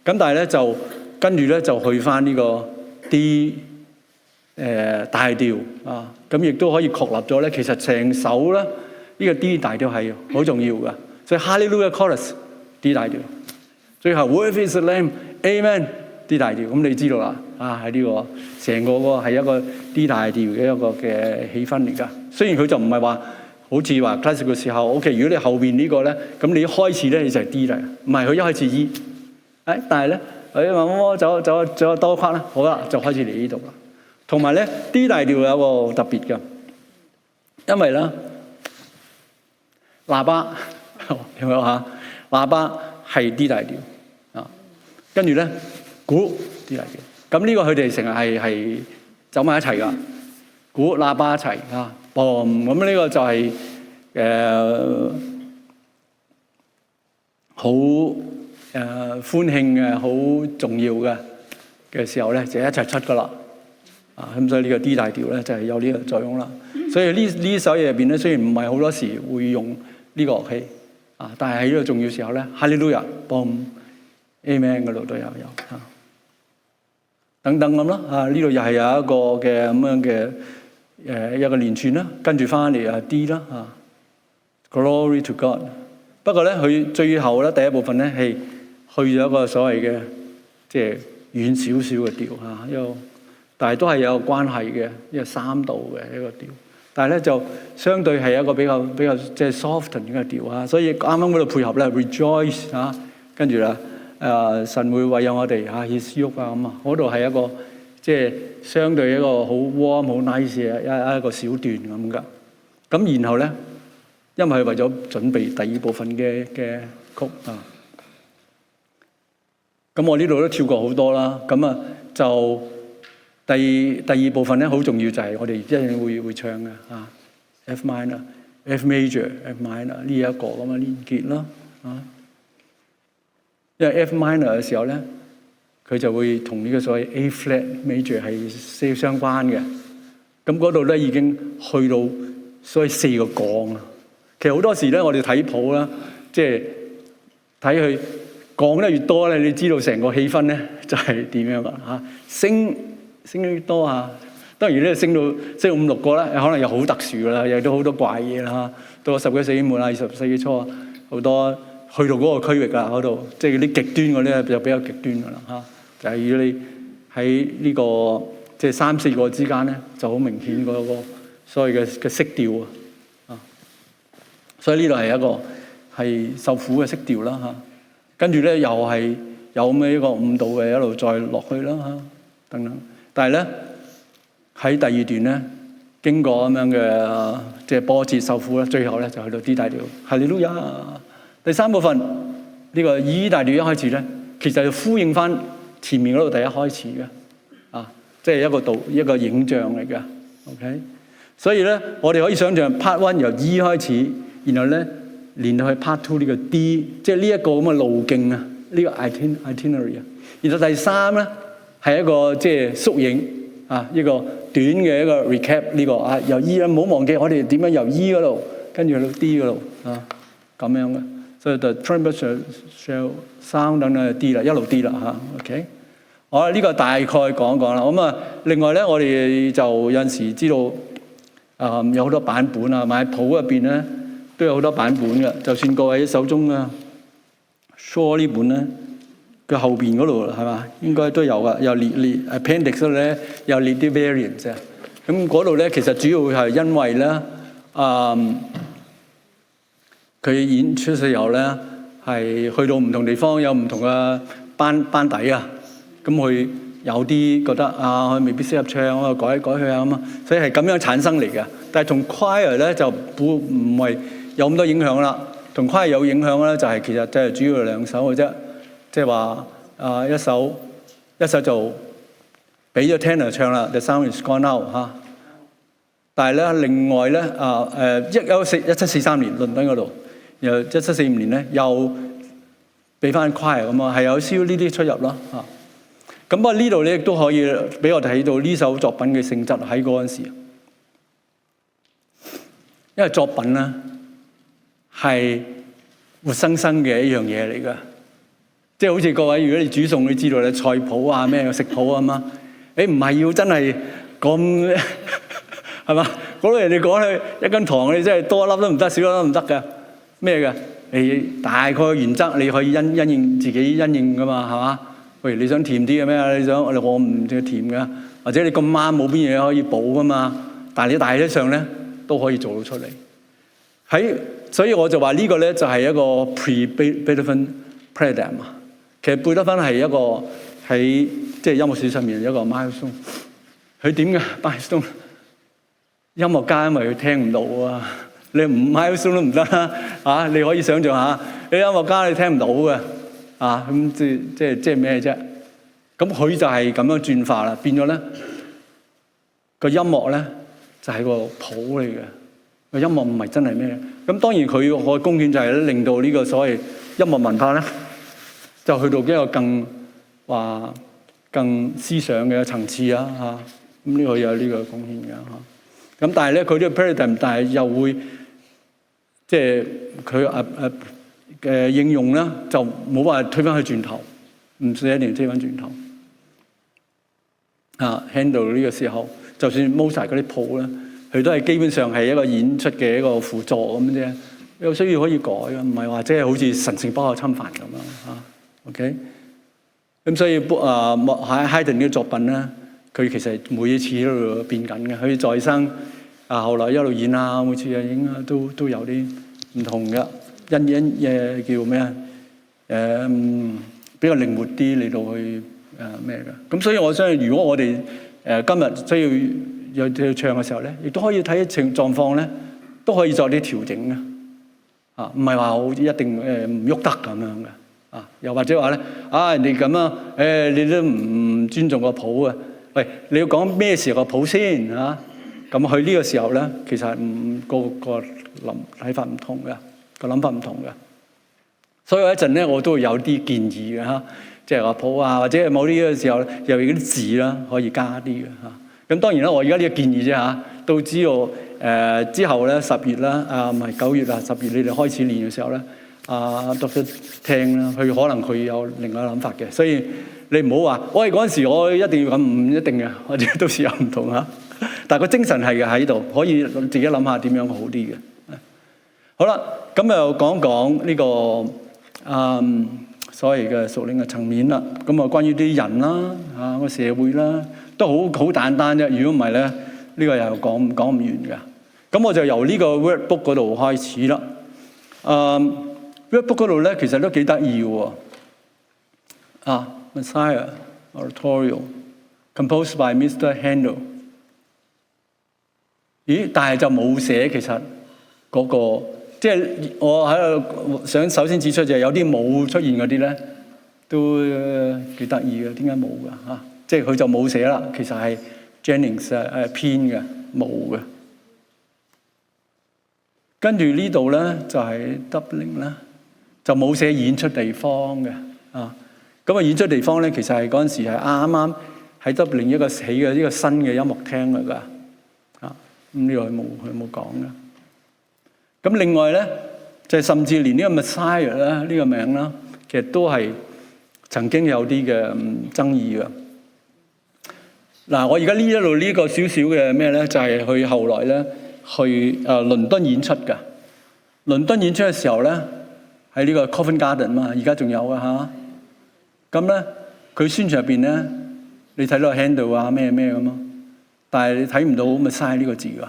但係咧就跟住咧就去翻呢個 D 大調咁亦都可以確立咗咧。其實成首咧呢個 D 大調係好重要嘅，所以 Hallelujah Chorus D 大調，最後 Worthy is the Lamb Amen D 大調。咁你知道啦喺呢個成個嗰個係一個 D 大調嘅一個嘅氣氛嚟㗎。雖然佢就唔係話好似話 classic 嘅時候 ，OK， 如果你後邊呢個咧，咁你一開始咧你就係 D 嚟，唔係佢一開始 E。但係咧佢慢慢走多框啦，好啦，就開始嚟呢度啦。同埋咧 D 大調有個特別嘅，因為咧喇叭有冇喇叭係 D 大調跟住咧鼓 D 大調。咁呢個佢哋成日係走埋一齊噶，鼓喇叭一齊boom，咁呢個就係好歡慶嘅、好重要嘅時候咧，就一齊出噶啦。咁所以呢個 D 大調咧就係有呢個作用啦。所以呢首嘢入邊咧，雖然唔係好多時會用呢個樂器但係喺呢個重要時候咧 ，Hallelujah boom Amen 嗰度都有等等咁啦，呢度又係有一個嘅咁樣嘅一個連串啦，跟住翻嚟D 啦Glory to God。不過咧，佢最後咧第一部分咧係去咗一個所謂嘅即係遠少少嘅調一個，但係都係有個關係嘅，一個3度嘅一個調。但係咧就相對係一個比較即係 soften 嘅調啊。所以啱啱嗰度配合咧 rejoice 啊，跟住啦神會餵養我哋嚇 His yoke 啊咁啊，嗰度係一個即係相對一個好 warm 好 nice 嘅一個小段咁噶。咁然後咧，因為係為咗準備第二部分嘅曲啊。咁我呢度都跳過好多啦。咁啊就第二部分咧好重要，就係我哋一定會唱嘅啊 F minor、F major、F minor 呢一個咁嘅連結咯啊。因為 F minor 嘅時候咧，佢就會同呢個所謂 A flat major 係相關嘅。咁嗰度咧已經去到所謂4個降啊。其實好多時咧，我哋睇譜啦，即係睇佢降得越多咧，你知道成個氣氛咧就係點樣噶嚇？升得越多啊，當然咧升到5、6個咧，可能又好特殊噶啦，又都好多怪嘢啦嚇。到19世紀末啊、20世紀初啊，好多去到嗰個區域啊嗰度，即係嗰啲極端嗰啲就比較極端噶啦嚇。就係如果你喺呢個即係3、4個之間咧，就好明顯嗰個所謂嘅色調啊。所以呢度係一個係受苦嘅色調啦嚇。跟住咧又係有咩一個5度嘅一路再落去啦嚇等等。但係咧喺第二段咧，經過咁樣嘅即係波折受苦咧，最後咧就去到 D 大調，哈利路亞。第3部分呢個 E 大調一開始咧，其實係呼應翻前面嗰度第一開始嘅啊，即係一個影像嚟嘅。OK， 所以咧我哋可以想象 Part 1由 E 開始，然後咧連到去 Part 2呢個 D， 即係呢一個咁嘅路徑啊，呢個 itinerary 啊。然後第3咧係一個即係縮影啊，一個短嘅一個 recap 呢個啊，由 E 咧唔好忘記我哋點樣由 E 嗰度跟住去到 D 嗰度啊咁樣嘅。所以就 trumpet shall sound 等等 D 啦，一路 D 啦嚇。OK， 好啦，呢個大概講一講啦。咁啊，另外咧，我哋就有陣時知道有好多版本啊，買譜入邊咧都有好多版本嘅。就算各位手中啊 Shaw 呢本咧，佢後邊嗰度係嘛，應該都有噶，有列 appendix 嗰度咧有列啲 variants 啊。咁嗰度咧其實主要係因為咧佢演出嘅時候咧，係去到唔同地方有唔同嘅班底啊，咁佢有啲覺得啊，佢未必適合唱，我改佢啊咁啊，所以係咁樣產生嚟嘅。但係同 choir 咧就唔係有咁多影響啦。同 choir 有影響咧，就係其實即係主要2首嘅啫，即係話一首就俾咗 tenor 唱啦 ，The sound is gone out 嚇。但係咧另外咧1743年倫敦嗰度。然後1745年咧，又俾翻 choir 咁啊，係有少呢啲出入咯嚇。咁不過呢度咧亦都可以俾我哋睇到呢首作品嘅性質喺嗰陣時，因為作品咧係活生生嘅一樣嘢嚟㗎，即係好似各位如果你煮餸，你知道咧菜譜啊咩食譜啊嘛，你唔係要真係咁係嘛？嗰度人哋講咧一斤糖你真係多一粒都唔得，少一粒都唔得㗎。咩嘅？你大概原則你可以因應自己因應噶嘛，係嘛？譬如你想甜啲嘅咩？你想我唔中意甜嘅，或者你咁啱冇邊嘢可以補噶嘛？但係你大體上咧都可以做到出嚟。所以我就話呢個咧就係一個 pre-Beethoven paradigm 啊。其實貝多芬係一個喺即係音樂史上面一個 milestone。佢點嘅 milestone？音樂家因為佢聽唔到啊。你唔 milestone 都唔得啦嚇！你可以想象下，你音樂家你聽唔到嘅啊，咁即係咩啫？咁佢就係咁樣轉化啦，變咗咧個音樂咧就係個譜嚟嘅，個音樂唔係真係咩。咁當然佢個貢獻就係咧令到呢個所謂音樂文化咧就去到一個更思想嘅層次啊嚇！咁呢個有呢個貢獻嘅嚇。咁但係咧佢呢個 paradigm， 但係又會即係佢嘅應用咧，就冇話推翻去轉頭，唔使一定推翻轉頭。Handel 呢個時候，就算 Mozart 嗰啲譜咧，佢都係基本上係一個演出嘅一個輔助咁啫，有需要可以改嘅，唔係話即係好似神聖不可侵犯咁樣嚇。OK， 咁所以喺 Haydn 嘅作品咧，佢其實每一次都喺度變緊嘅，佢再生後來一路演啊，每次演啊都有啲唔同嘅，因叫咩啊？比較靈活啲嚟到去咩嘅。咁所以我相信，如果我哋今日需要有唱嘅時候咧，亦都可以睇情狀況咧，都可以作啲調整嘅。唔係話好一定唔喐得咁樣嘅。又或者話咧，人哋咁樣，你都唔尊重個譜啊？喂，你要講咩時候個譜先嚇？咁佢呢個時候咧，其實個睇法唔同嘅，個諗法唔同嘅。所以有一陣咧，我都會有啲建議嘅嚇，即係個譜啊，或者某啲嘅時候咧，尤其嗰啲字啦，可以加啲嘅嚇。咁當然啦，我而家呢個建議啫嚇，都知道之後咧10月啦，唔係9月啊，10月你哋開始練嘅時候咧。Doctor 聽啦，佢可能佢有另外一個諗法嘅，所以你唔好話，喂嗰陣時我一定要咁，唔一定嘅，或者到時有唔同嚇。但係個精神係喺度，可以自己諗下點樣好啲嘅。好啦，咁又講講呢個所謂嘅屬靈嘅層面啦。咁關於啲人啦，個社會啦，都好簡單啫。如果唔係咧，呢個又講唔完㗎。咁我就由呢個 workbook 嗰度開始啦。workbook 嗰度咧，其實都幾得意嘅喎。Messiah Oratorio composed by Mr. Handel。咦？但係就冇寫其實嗰個，即係我喺度想首先指出就係有啲冇出現嗰啲咧，都幾得意嘅。點解冇㗎嚇？即係佢就冇寫啦。其實係 Jennings 編嘅，冇嘅。跟住呢度咧就係 Dublin 啦。就冇寫演出地方嘅咁演出地方咧，其實係嗰陣時係啱啱喺 Dublin 一個起嘅呢個新嘅音樂廳嚟㗎咁呢個佢冇講嘅。咁另外咧，就係甚至連呢個 Messiah 咧呢個名啦，其實都係曾經有啲嘅爭議㗎。嗱，我而家呢度呢個少少嘅咩咧，就係佢後來咧去倫敦演出㗎。倫敦演出嘅時候咧。喺呢個 Covent Garden 嘛，而家仲有嘅嚇。咁咧，佢宣傳入邊咧，你睇到 Handel 啊咩咁咯，但係你睇唔到 Messiah 呢個字㗎。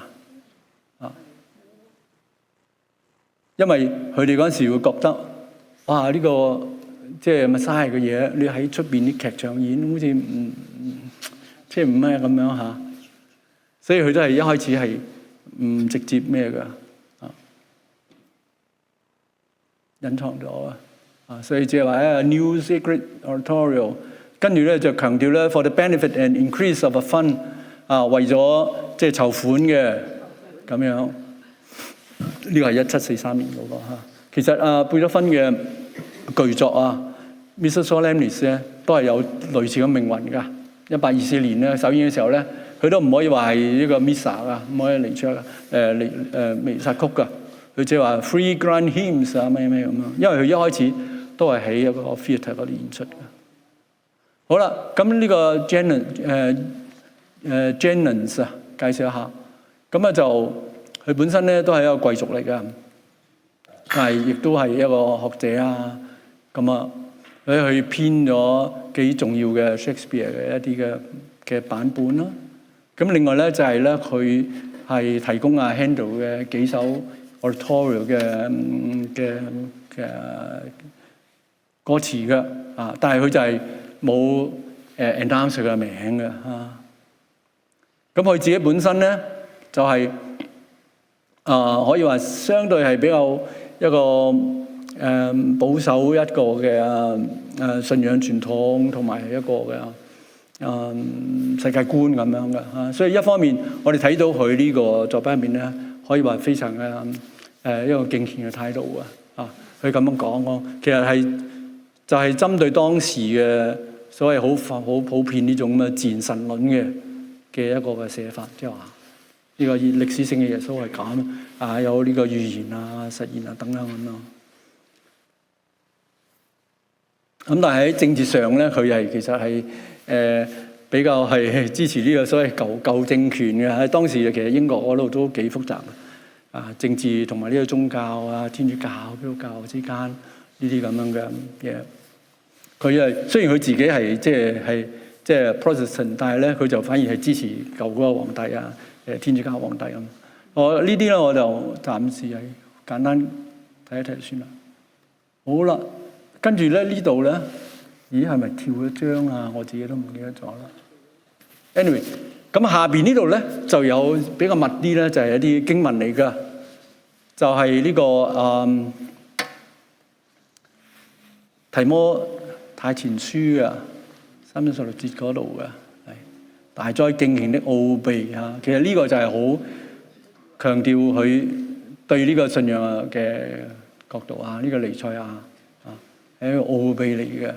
因為佢哋嗰陣時會覺得，哇！呢個即係 Messiah 嘅嘢，你喺出邊啲劇場演，好似即係唔咩咁樣嚇。所以佢都係一開始係唔直接咩㗎。隱藏咗所以即係話New Sacred Oratorio， 跟住咧就強調咧 for the benefit and increase of a fund 為咗即係籌款嘅咁樣。呢個係1743年嗰個其實貝多芬嘅巨作Missa Solemnis 咧都係有類似嘅命運㗎。1824年咧首演嘅時候咧，佢都唔可以話係呢個 Missa 㗎，唔可以嚟唱彌撒曲㗎。佢即係話 free grand hymns 咩咁樣，因為佢一開始都係喺一個 theatre 嗰度演出嘅。好啦，咁呢個 Jennings 介紹一下。咁就佢本身咧都係一個貴族嚟㗎，但係亦都係一個學者咁佢編咗幾重要嘅 Shakespeare 嘅一啲嘅版本啦。咁另外咧就係咧佢係提供Handel 嘅幾首Oratorio 嘅歌詞嘅但係佢就係冇announce 佢嘅名嘅咁佢自己本身咧就係可以話相對係比較一個保守一個嘅信仰傳統同埋一個嘅世界觀咁樣嘅所以一方面我哋睇到佢呢個作品入面咧，可以話非常嘅一個敬虔嘅態度佢咁樣講其實係就係針對當時嘅所謂好普遍呢種咁嘅自然神論嘅一個嘅寫法，即係話呢個歷史性嘅耶穌係咁有呢個預言實現等等咁咯。咁但係喺政治上咧，佢係其實係比較係支持呢個所謂舊政權嘅。喺當時其實英國嗰度都幾複雜政治同埋呢個宗教天主教、基督教之間呢啲咁樣嘅嘢。佢雖然佢自己係即係 Protestant， 但係咧佢就反而係支持舊嗰個皇帝天主教皇帝咁。呢啲咧我就暫時係簡單睇一睇算啦。好啦，跟住咧呢度咧，咦係咪跳咗張啊？我自己都唔記得咗啦。Anyway， 咁下邊呢度咧就有比較密啲咧，就係一啲經文嚟㗎，就係呢個提摩太前書啊，3-16節嗰度嘅，係大哉敬虔的奧秘啊！其實呢個就係好強調佢對呢個信仰嘅角度啊，呢個彌賽亞啊係一個奧秘嚟嘅。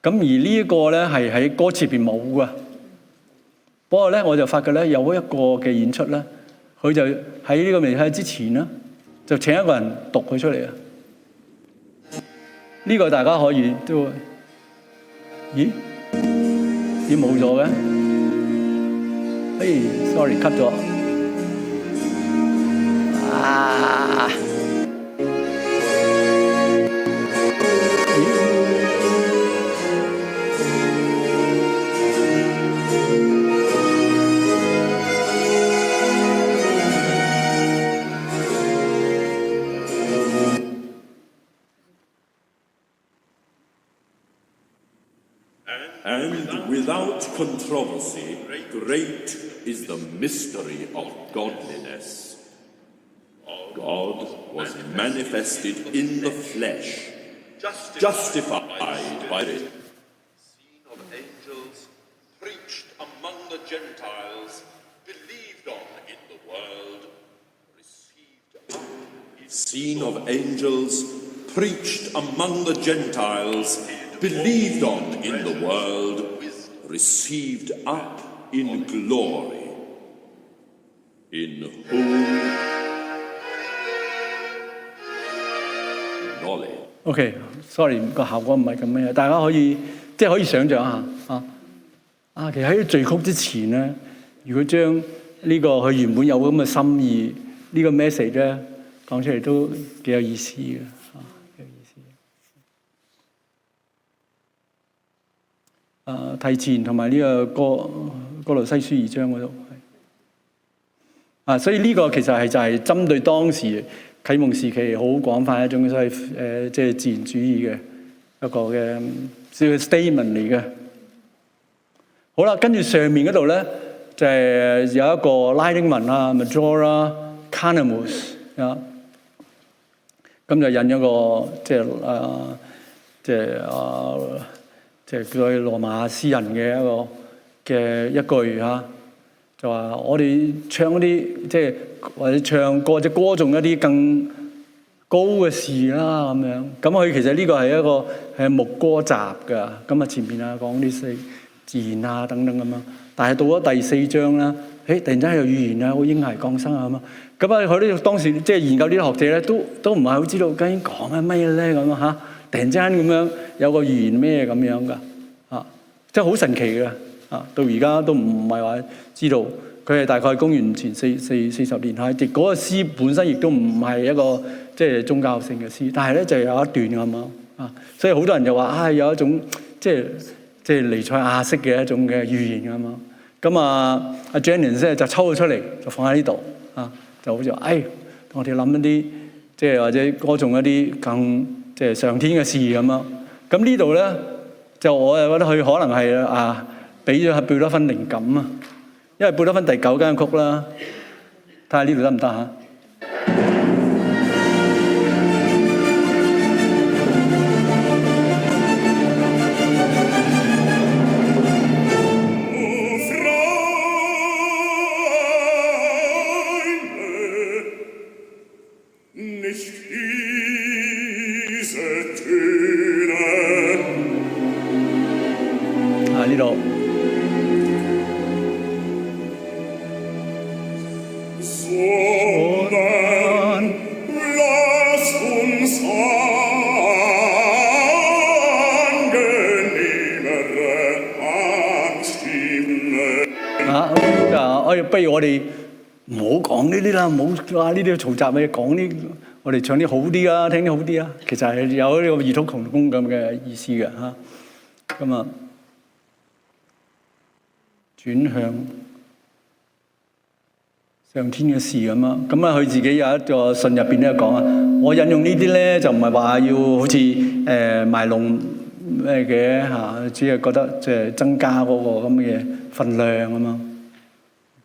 咁而呢一個咧係喺歌詞入邊冇嘅。不過咧我就發覺咧有一個嘅演出咧，佢就喺呢個彌賽亞之前咧，就請一個人讀佢出嚟啊！呢個大家可以都，咦冇咗嘅？sorry cut 咗啊！And without controversy, great is the mystery of godliness. God was manifested in the flesh, justified by it. Seen of angels, preached among the Gentiles, believed on in the world, received up. Seen of angels, preached among the Gentiles, believed on in the world, received up in glory, in whom knowledge. OK，sorry，個效果唔係咁樣，大家可以可以想像下其實喺序曲之前咧，如果將呢個佢原本有咁嘅心意，呢個 message 咧講出嚟都幾有意思嘅。提前同埋呢個哥羅西書2章嗰度，所以呢個其實就係針對當時啟蒙時期好廣泛一種所謂即係自然主義嘅一個嘅小 statement 嚟嘅。好啦，跟住上面嗰度咧就係有一個拉丁文啊 ，Majora Canamus 啊，咁就引咗個即係叫佢羅馬詩人嘅一句嚇，就話我哋唱嗰啲即係或者唱歌或者歌頌一啲更高嘅事啦咁樣。咁佢其實呢個係一個係牧歌集㗎。咁啊前面講啲自然啊等等咁樣。但係到咗第4章啦，突然之間有預言啊，好嬰孩降生啊咁啊。咁啊佢呢當時即係研究呢啲學者咧，都唔係好知道究竟講緊乜嘢咧咁啊嚇。突然之間咁樣有個預言咩咁樣噶即係好神奇嘅到而家都唔係話知道佢係大概公元前40年嚇，亦嗰個詩本身亦都唔係一個即係宗教性嘅詩，但係咧就有一段咁樣所以好多人就話有一種即係彌賽亞式嘅一種嘅預言咁樣。咁阿 Jennings 咧就抽咗出嚟就放喺呢度就好似話我哋諗一啲即係或者歌頌一啲更即係上天嘅事咁樣。咁呢度咧就我又覺得佢可能係俾咗貝多芬靈感啊，因為貝多芬第9間曲啦，睇下呢度得唔得嚇？呢度。不如我哋唔好講呢啲啦，唔好話呢啲嘈雜嘅，講啲我哋唱啲好啲啦，聽啲好啲啦。其實係有呢個異曲同工咁嘅意思嘅嚇。咁啊，轉向上天嘅事咁樣。咁啊，佢自己有一個信入邊咧講啊，我引用呢啲咧就唔係話要好似賣弄咩嘅嚇，只係覺得即係增加嗰個咁嘅份量咁樣。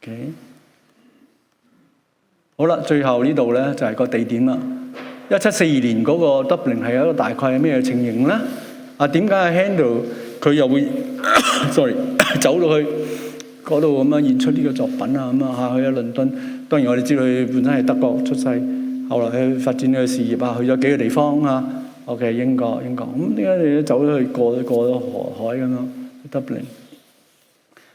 OK， 好啦，最後呢度咧就係個地點啦。1742年嗰個 Dublin 係一個大概係咩情形咧？啊，點解 Handel 佢又會sorry 走到去嗰度咁樣演出呢個作品啊？咁啊嚇，去咗倫敦。當然我哋知道佢本身係德國出世，後來去發展佢嘅事業啊，去咗幾個地方啊。OK， 英國咁點解你走咗去過咗河海咁樣 Dublin？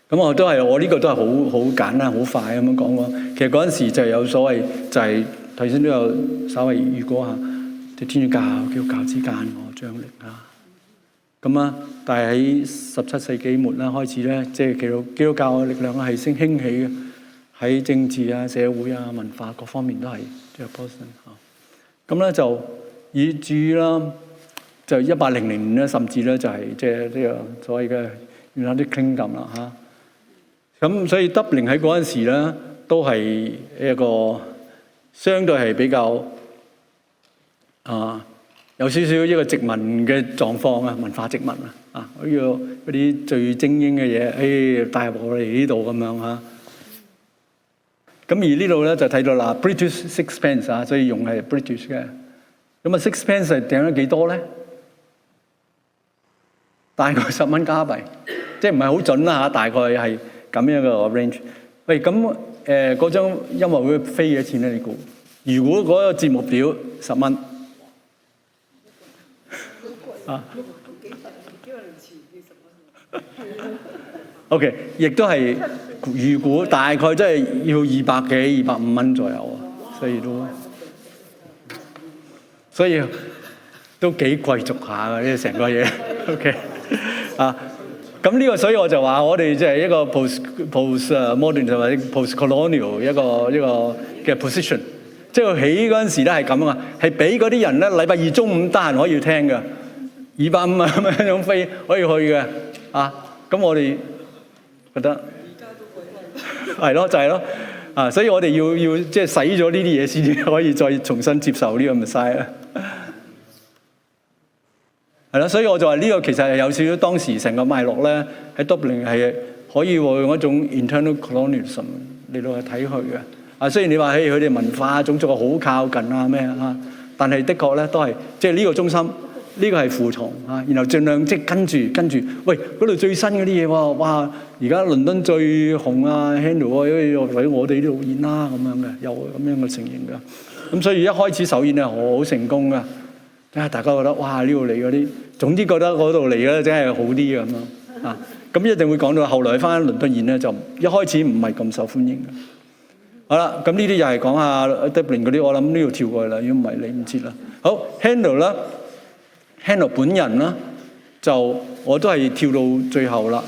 咁我呢個都係好簡單好快咁樣講過。其實嗰陣時就係有所謂就係頭先都有稍微預過下，即係天主教基督教之間個張力啊。咁啊，但係喺17世紀末啦開始咧，即係基督教嘅力量係興起嘅，喺政治啊、社會啊、文化各方面都係即係 Protestant 嚇。咁咧就以至於啦，就1800年咧，甚至咧就係即係呢個所謂嘅 United Kingdom 啦嚇。咁所以 Dublin 喺嗰陣時咧，都係一個相對係比較有少少一個殖民嘅狀況啊，文化殖民啊，嗰啲最精英嘅嘢，帶入我哋呢度咁樣嚇。咁而呢度咧就睇到啦 ，British sixpence 啊，所以用係 British 嘅。咁啊 sixpence 係掟咗幾多咧？大概10蚊加幣，即係唔係好準啦嚇，大概係咁樣嘅 range。喂，咁嗰張音樂會飛幾錢咧？你估？如果嗰個節目表10蚊啊？OK， 亦都係預估大概真係要200幾、250蚊左右啊，所以都幾貴族下嘅呢成個嘢。OK 啊，咁呢個所以我就話我哋即係一個 post-modern 或者 post-colonial 一個嘅 position， 即係佢起嗰陣時咧係咁啊，係俾嗰啲人咧禮拜二中午得閒可以聽嘅，250啊咁樣飛可以去嘅啊，咁我哋覺得係咯，就係咯啊，所以我哋要即係洗咗呢啲嘢先至可以再重新接受呢個 Messiah。係啦，所以我就話呢個其實係有少少當時成個脈絡咧，喺 Dublin 係可以用一種 internal colonialism 嚟到去睇佢嘅。啊，雖然你話佢哋文化種族好靠近啊咩啊，但係的確咧都係即係呢個中心，呢個係附從啊，然後盡量即係跟住，喂嗰度最新嗰啲嘢喎，哇！而家倫敦最紅啊 Handel 喺我哋呢度演啦咁樣嘅，有咁樣嘅情形嘅。咁所以一開始首演係好成功嘅。大家覺得哇呢度嚟嗰啲，總之覺得嗰度嚟咧真係好啲咁樣啊！咁一定會講到後來翻倫敦演咧，就一開始唔係咁受歡迎嘅。好啦，咁呢啲又係講下 Dublin 嗰啲，我諗呢度跳過去啦，如果唔係你唔知啦。好 Handel 啦 ，Handel 本人啦，就我都係跳到最後啦，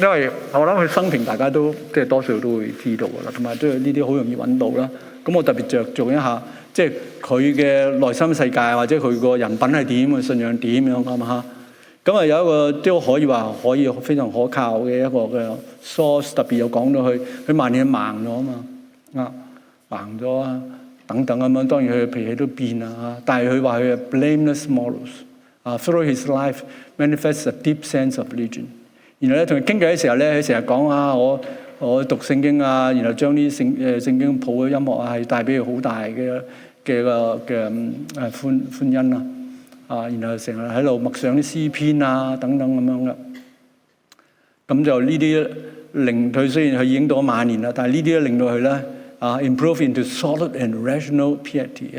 因為我諗佢生平大家都即係多數都會知道噶啦，同埋都係呢啲好容易揾到啦。咁我特別着重一下。即係佢嘅內心世界，或者佢個人品係點，信仰點樣咁嚇。咁啊有一個都可以非常可靠嘅一個嘅 source， 特別有講到佢晚年盲咗啊嘛，盲咗啊等等咁樣。當然佢嘅脾氣都變啦嚇，但係佢話佢係 blameless morals through his life manifests a deep sense of religion。然後咧同佢傾偈嘅時候咧，佢成日講我讀聖經啊，然後將啲聖經譜嘅音樂啊，係帶俾佢好大嘅歡欣啊！然後成日喺度默想啲詩篇啊等等咁樣嘅。咁就呢啲令佢雖然佢已經到咗晚年啦，但係呢啲都令到佢咧improve into solid and rational piety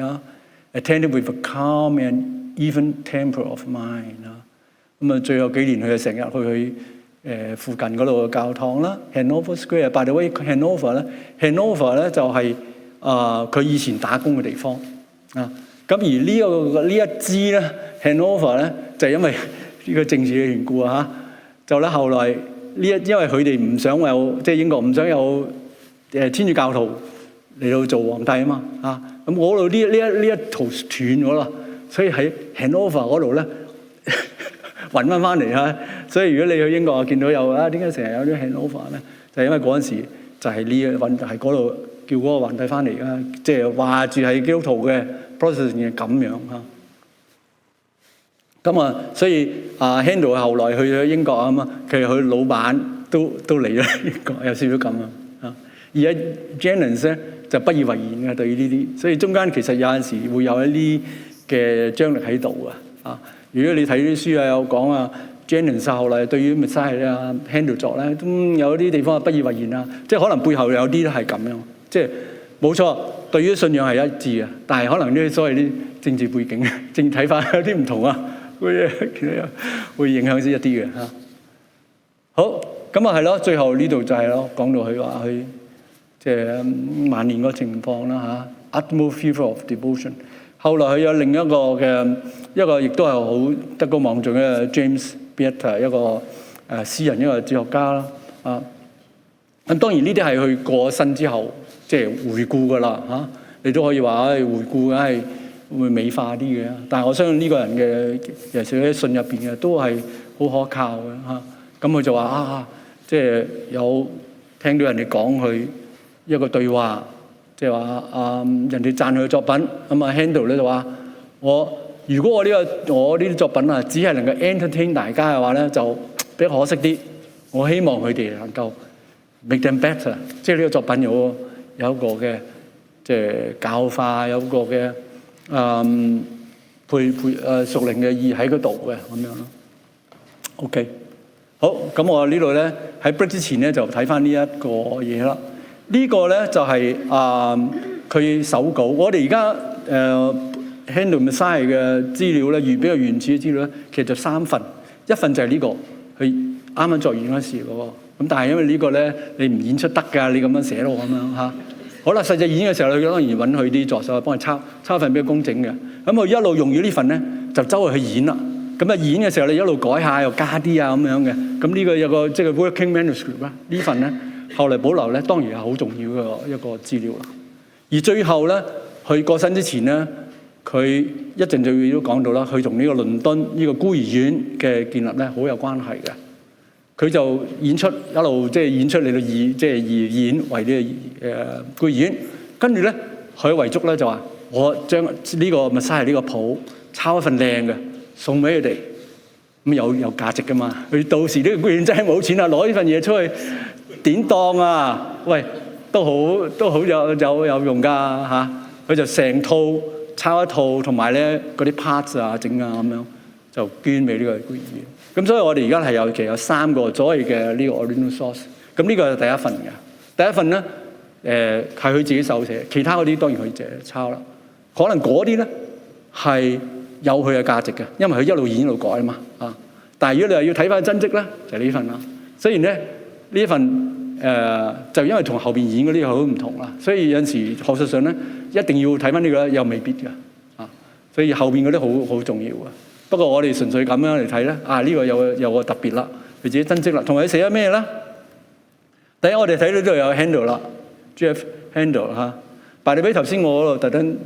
attended with a calm and even temper of mind 咁啊，最後幾年佢就成日去附近嗰度嘅教堂啦 ，Hanover Square。By the way，Hanover 咧就係佢以前打工嘅地方啊。咁而呢一支咧 Hanover 咧就係因為呢個政治嘅緣故啊，就咧後來因為佢哋唔想有即係英國唔想有天主教徒嚟到做皇帝啊嘛啊。咁嗰度呢一途斷咗啦，所以喺 Hanover 嗰度咧。揾翻嚟嚇，所以如果你去英國見到有點解成日有啲 Hanover 咧，就係因為嗰陣時就係嗰度叫嗰個皇帝翻嚟啊，即係話住係基督徒嘅 Protestant 嘅咁樣嚇。咁啊，所以Handel 後來去咗英國啊嘛，其實佢老闆都嚟咗英國，有少少咁啊。而家 Jennens 咧就不以為然嘅對於呢啲，所以中間其實有陣時會有一啲嘅張力喺度啊。如果你睇啲書有講Jennens 後來對於 Messiah Handel 作咧，都有啲地方係不以為然啊。即係可能背後有啲都係咁樣，即係冇錯，對於信仰係一致啊，但係可能啲所謂啲政治背景、政治睇法有啲唔同啊。會影響先一啲嘅嚇。好，咁係咯，最後呢度就係咯，講到佢話佢即係晚年個情況啦嚇。Utmost fever of devotion。後來佢有另一個亦都係好德高望重嘅 James Beatter， 一個詩人，一個哲學家啦啊。咁當然呢啲係佢過身之後即係回顧噶啦嚇。你都可以話回顧梗係會美化啲嘅，但係我相信呢個人嘅尤其是喺信入邊嘅都係好可靠嘅嚇。咁佢就話即係有聽到人哋講佢一個對話，即係話人哋讚佢嘅作品，咁Handel咧就話如果我呢啲作品只係能夠 entertain 大家嘅話咧，就比較可惜啲。我希望佢哋能夠 make them better， 即係呢個作品有一個嘅即係教化，有一個嘅屬靈嘅意喺嗰度嘅咁樣咯。OK， 好，咁我呢度咧喺 break 之前咧就睇翻呢一個嘢啦。呢個咧就係佢手稿。我哋而家Handel Messiah 嘅資料咧，比較原始嘅資料咧，其實就3份，一份就係呢個，佢啱啱作完嗰時嗰個。咁但係因為呢個咧你唔演出得㗎，你咁樣寫咯咁樣嚇。好啦，實際演嘅時候，佢當然揾佢啲助手幫佢抄份比較工整嘅。咁佢一路用咗呢份咧，就周圍去演啦。咁演嘅時候，你一路改下又加啲咁樣嘅。咁呢個有個即係 working manuscript 啦。呢份咧後嚟保留咧，當然係好重要嘅一個資料啦。而最後咧，佢過身之前咧，佢一陣就都講到啦，佢同呢個倫敦呢個孤兒院嘅建立咧好有關係嘅。佢就演出一路即係演出嚟到演為呢個孤兒院，跟住咧佢遺囑咧就話：我將呢個Messiah呢個譜抄一份靚嘅送俾佢哋，咁有價值噶嘛？佢到時呢個孤兒院真係冇錢啊，攞呢份嘢出去典當啊！喂，都好有用㗎嚇！佢就成套抄一套，同埋咧嗰啲 parts 啊整啊咁樣就捐俾呢個孤兒院。咁所以我哋而家係其實有3個所謂嘅呢個 original source。咁呢個係第一份嘅。第一份咧，係佢自己手寫，其他嗰啲當然佢自己抄啦。可能嗰啲咧係有佢嘅價值嘅，因為佢一路演一路改啊嘛。但係如果你話要睇翻真跡咧，就係呢份啦。雖然咧呢一份就因為同後邊演嗰啲好唔同啦，所以有陣時學術上咧一定要睇翻呢個又未必嘅。所以後邊嗰啲好重要嘅。不過我哋純粹咁樣嚟睇咧，呢個有個特別啦，佢自己真跡啦。同埋佢寫咗咩咧？第一我哋睇到呢度有 Handel 啦 ，G.F. Handel 嚇。By the way，頭先我嗰度特登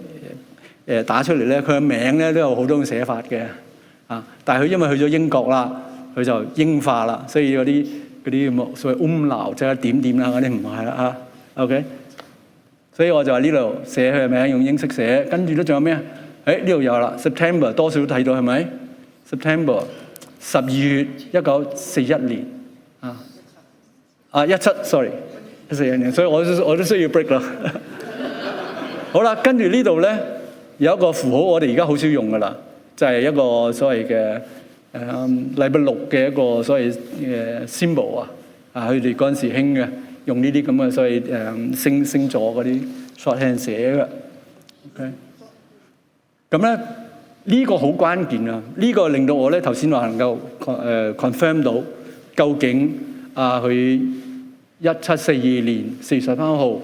打出嚟咧，佢嘅名咧都有好多種寫法嘅。但係佢因為去咗英國啦，佢就英化啦，所以嗰啲所謂umlaut即係點點啦嗰啲唔係啦嚇。OK， 所以我就話呢度寫佢嘅名用英式寫，跟住都仲有咩啊？呢度有啦 ，September 多數都睇到係咪 ？September 12月1941年17，sorry，14年，所以我都需要 break 啦。好啦，跟住呢度咧有一個符號，我哋而家好少用噶啦，就係一個所謂嘅禮拜六嘅一個所謂symbol 啊，佢哋嗰陣時興嘅，用呢啲咁嘅所謂星座嗰啲 shorthand 寫嘅 ，OK。咁咧呢個好關鍵啊！呢個令到我咧頭先話能夠confirm 到究竟佢1742年4月13號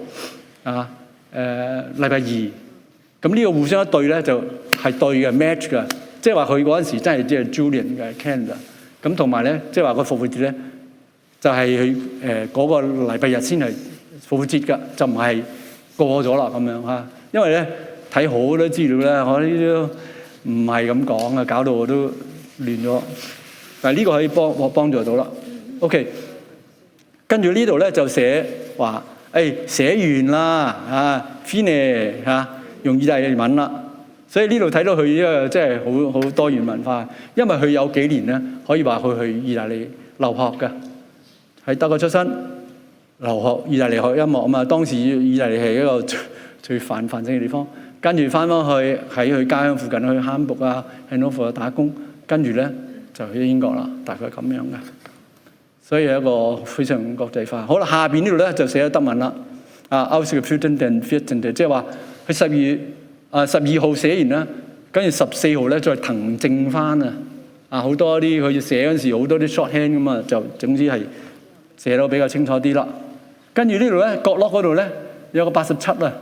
禮拜二，咁呢個互相一對咧就係對嘅 match 嘅，即係話佢嗰陣時真係即係 Julian 嘅 calendar。咁同埋咧即係話個復活節咧就係佢嗰個禮拜日先係復活節㗎，就唔係過咗啦咁樣嚇，因為咧。睇好多資料咧，我呢啲都唔係咁講嘅，搞到我都亂咗。但係呢個可以幫助到啦。OK， 跟住呢度咧就寫話寫完啦，fine 用意大利文啦。所以呢度睇到佢呢個真係好多元文化，因為佢有幾年咧可以話佢去意大利留學嘅，喺德國出身，留學意大利學音樂啊嘛。當時意大利係一個最繁盛嘅地方，跟住翻返去喺佢家鄉附近去漢堡啊、Hannover打工，跟住咧就去英國啦，大概咁樣嘅。所以係一個非常國際化。好啦，下邊呢度咧就寫咗德文啦。Ausgeführten den 14. 即係話佢12號寫完啦，跟住14號咧再騰正翻好多啲佢寫嗰陣時好多啲 shorthand 咁啊，就總之係寫到比較清楚啲啦。跟住呢度咧角落嗰度咧有個87啊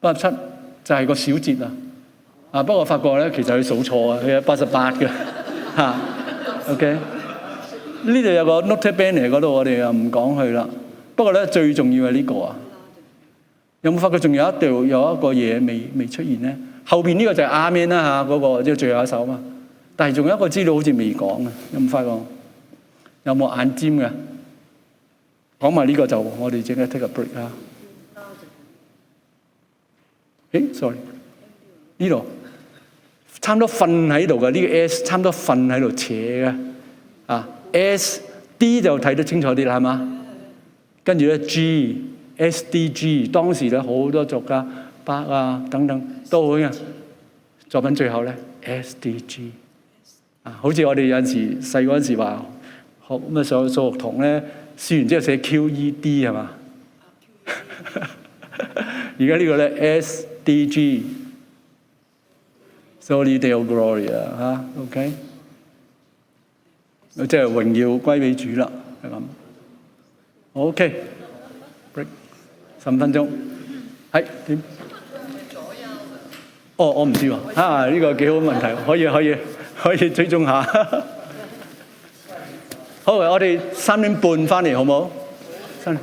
，87就係個小節不過我發覺咧其實佢數錯啊，佢有88嘅OK。呢度有個 note bene 嗰度，我哋又唔講佢啦。不過咧，最重要係呢個有冇發覺仲有一個嘢未出現咧？後邊呢個就係阿們啦嗰個即係最後一首嘛。但係仲有一個資料好似未講有冇發覺？有冇眼尖嘅？講埋呢個就我哋整嘅 take a break 啦。sorry， 呢度差唔多瞓喺度嘅呢個 S， 差唔多瞓喺度斜嘅S、D 就睇得清楚啲啦，係嘛？跟住咧 G、S、D、G， 當時咧好多作家巴等等都好嘅作品，最後咧 S-D-G 好似我哋有陣時細嗰陣時話學咩上數學堂咧，試完之後寫 QED 係嘛？而家呢個咧 S-D-G。Soli Deo Gloria OK。即係榮耀歸俾主啦，係咁。OK，break 15分鐘，係點？我唔知喎。呢個幾好問題，可以追蹤下。好，我哋3點半翻嚟好冇？3點。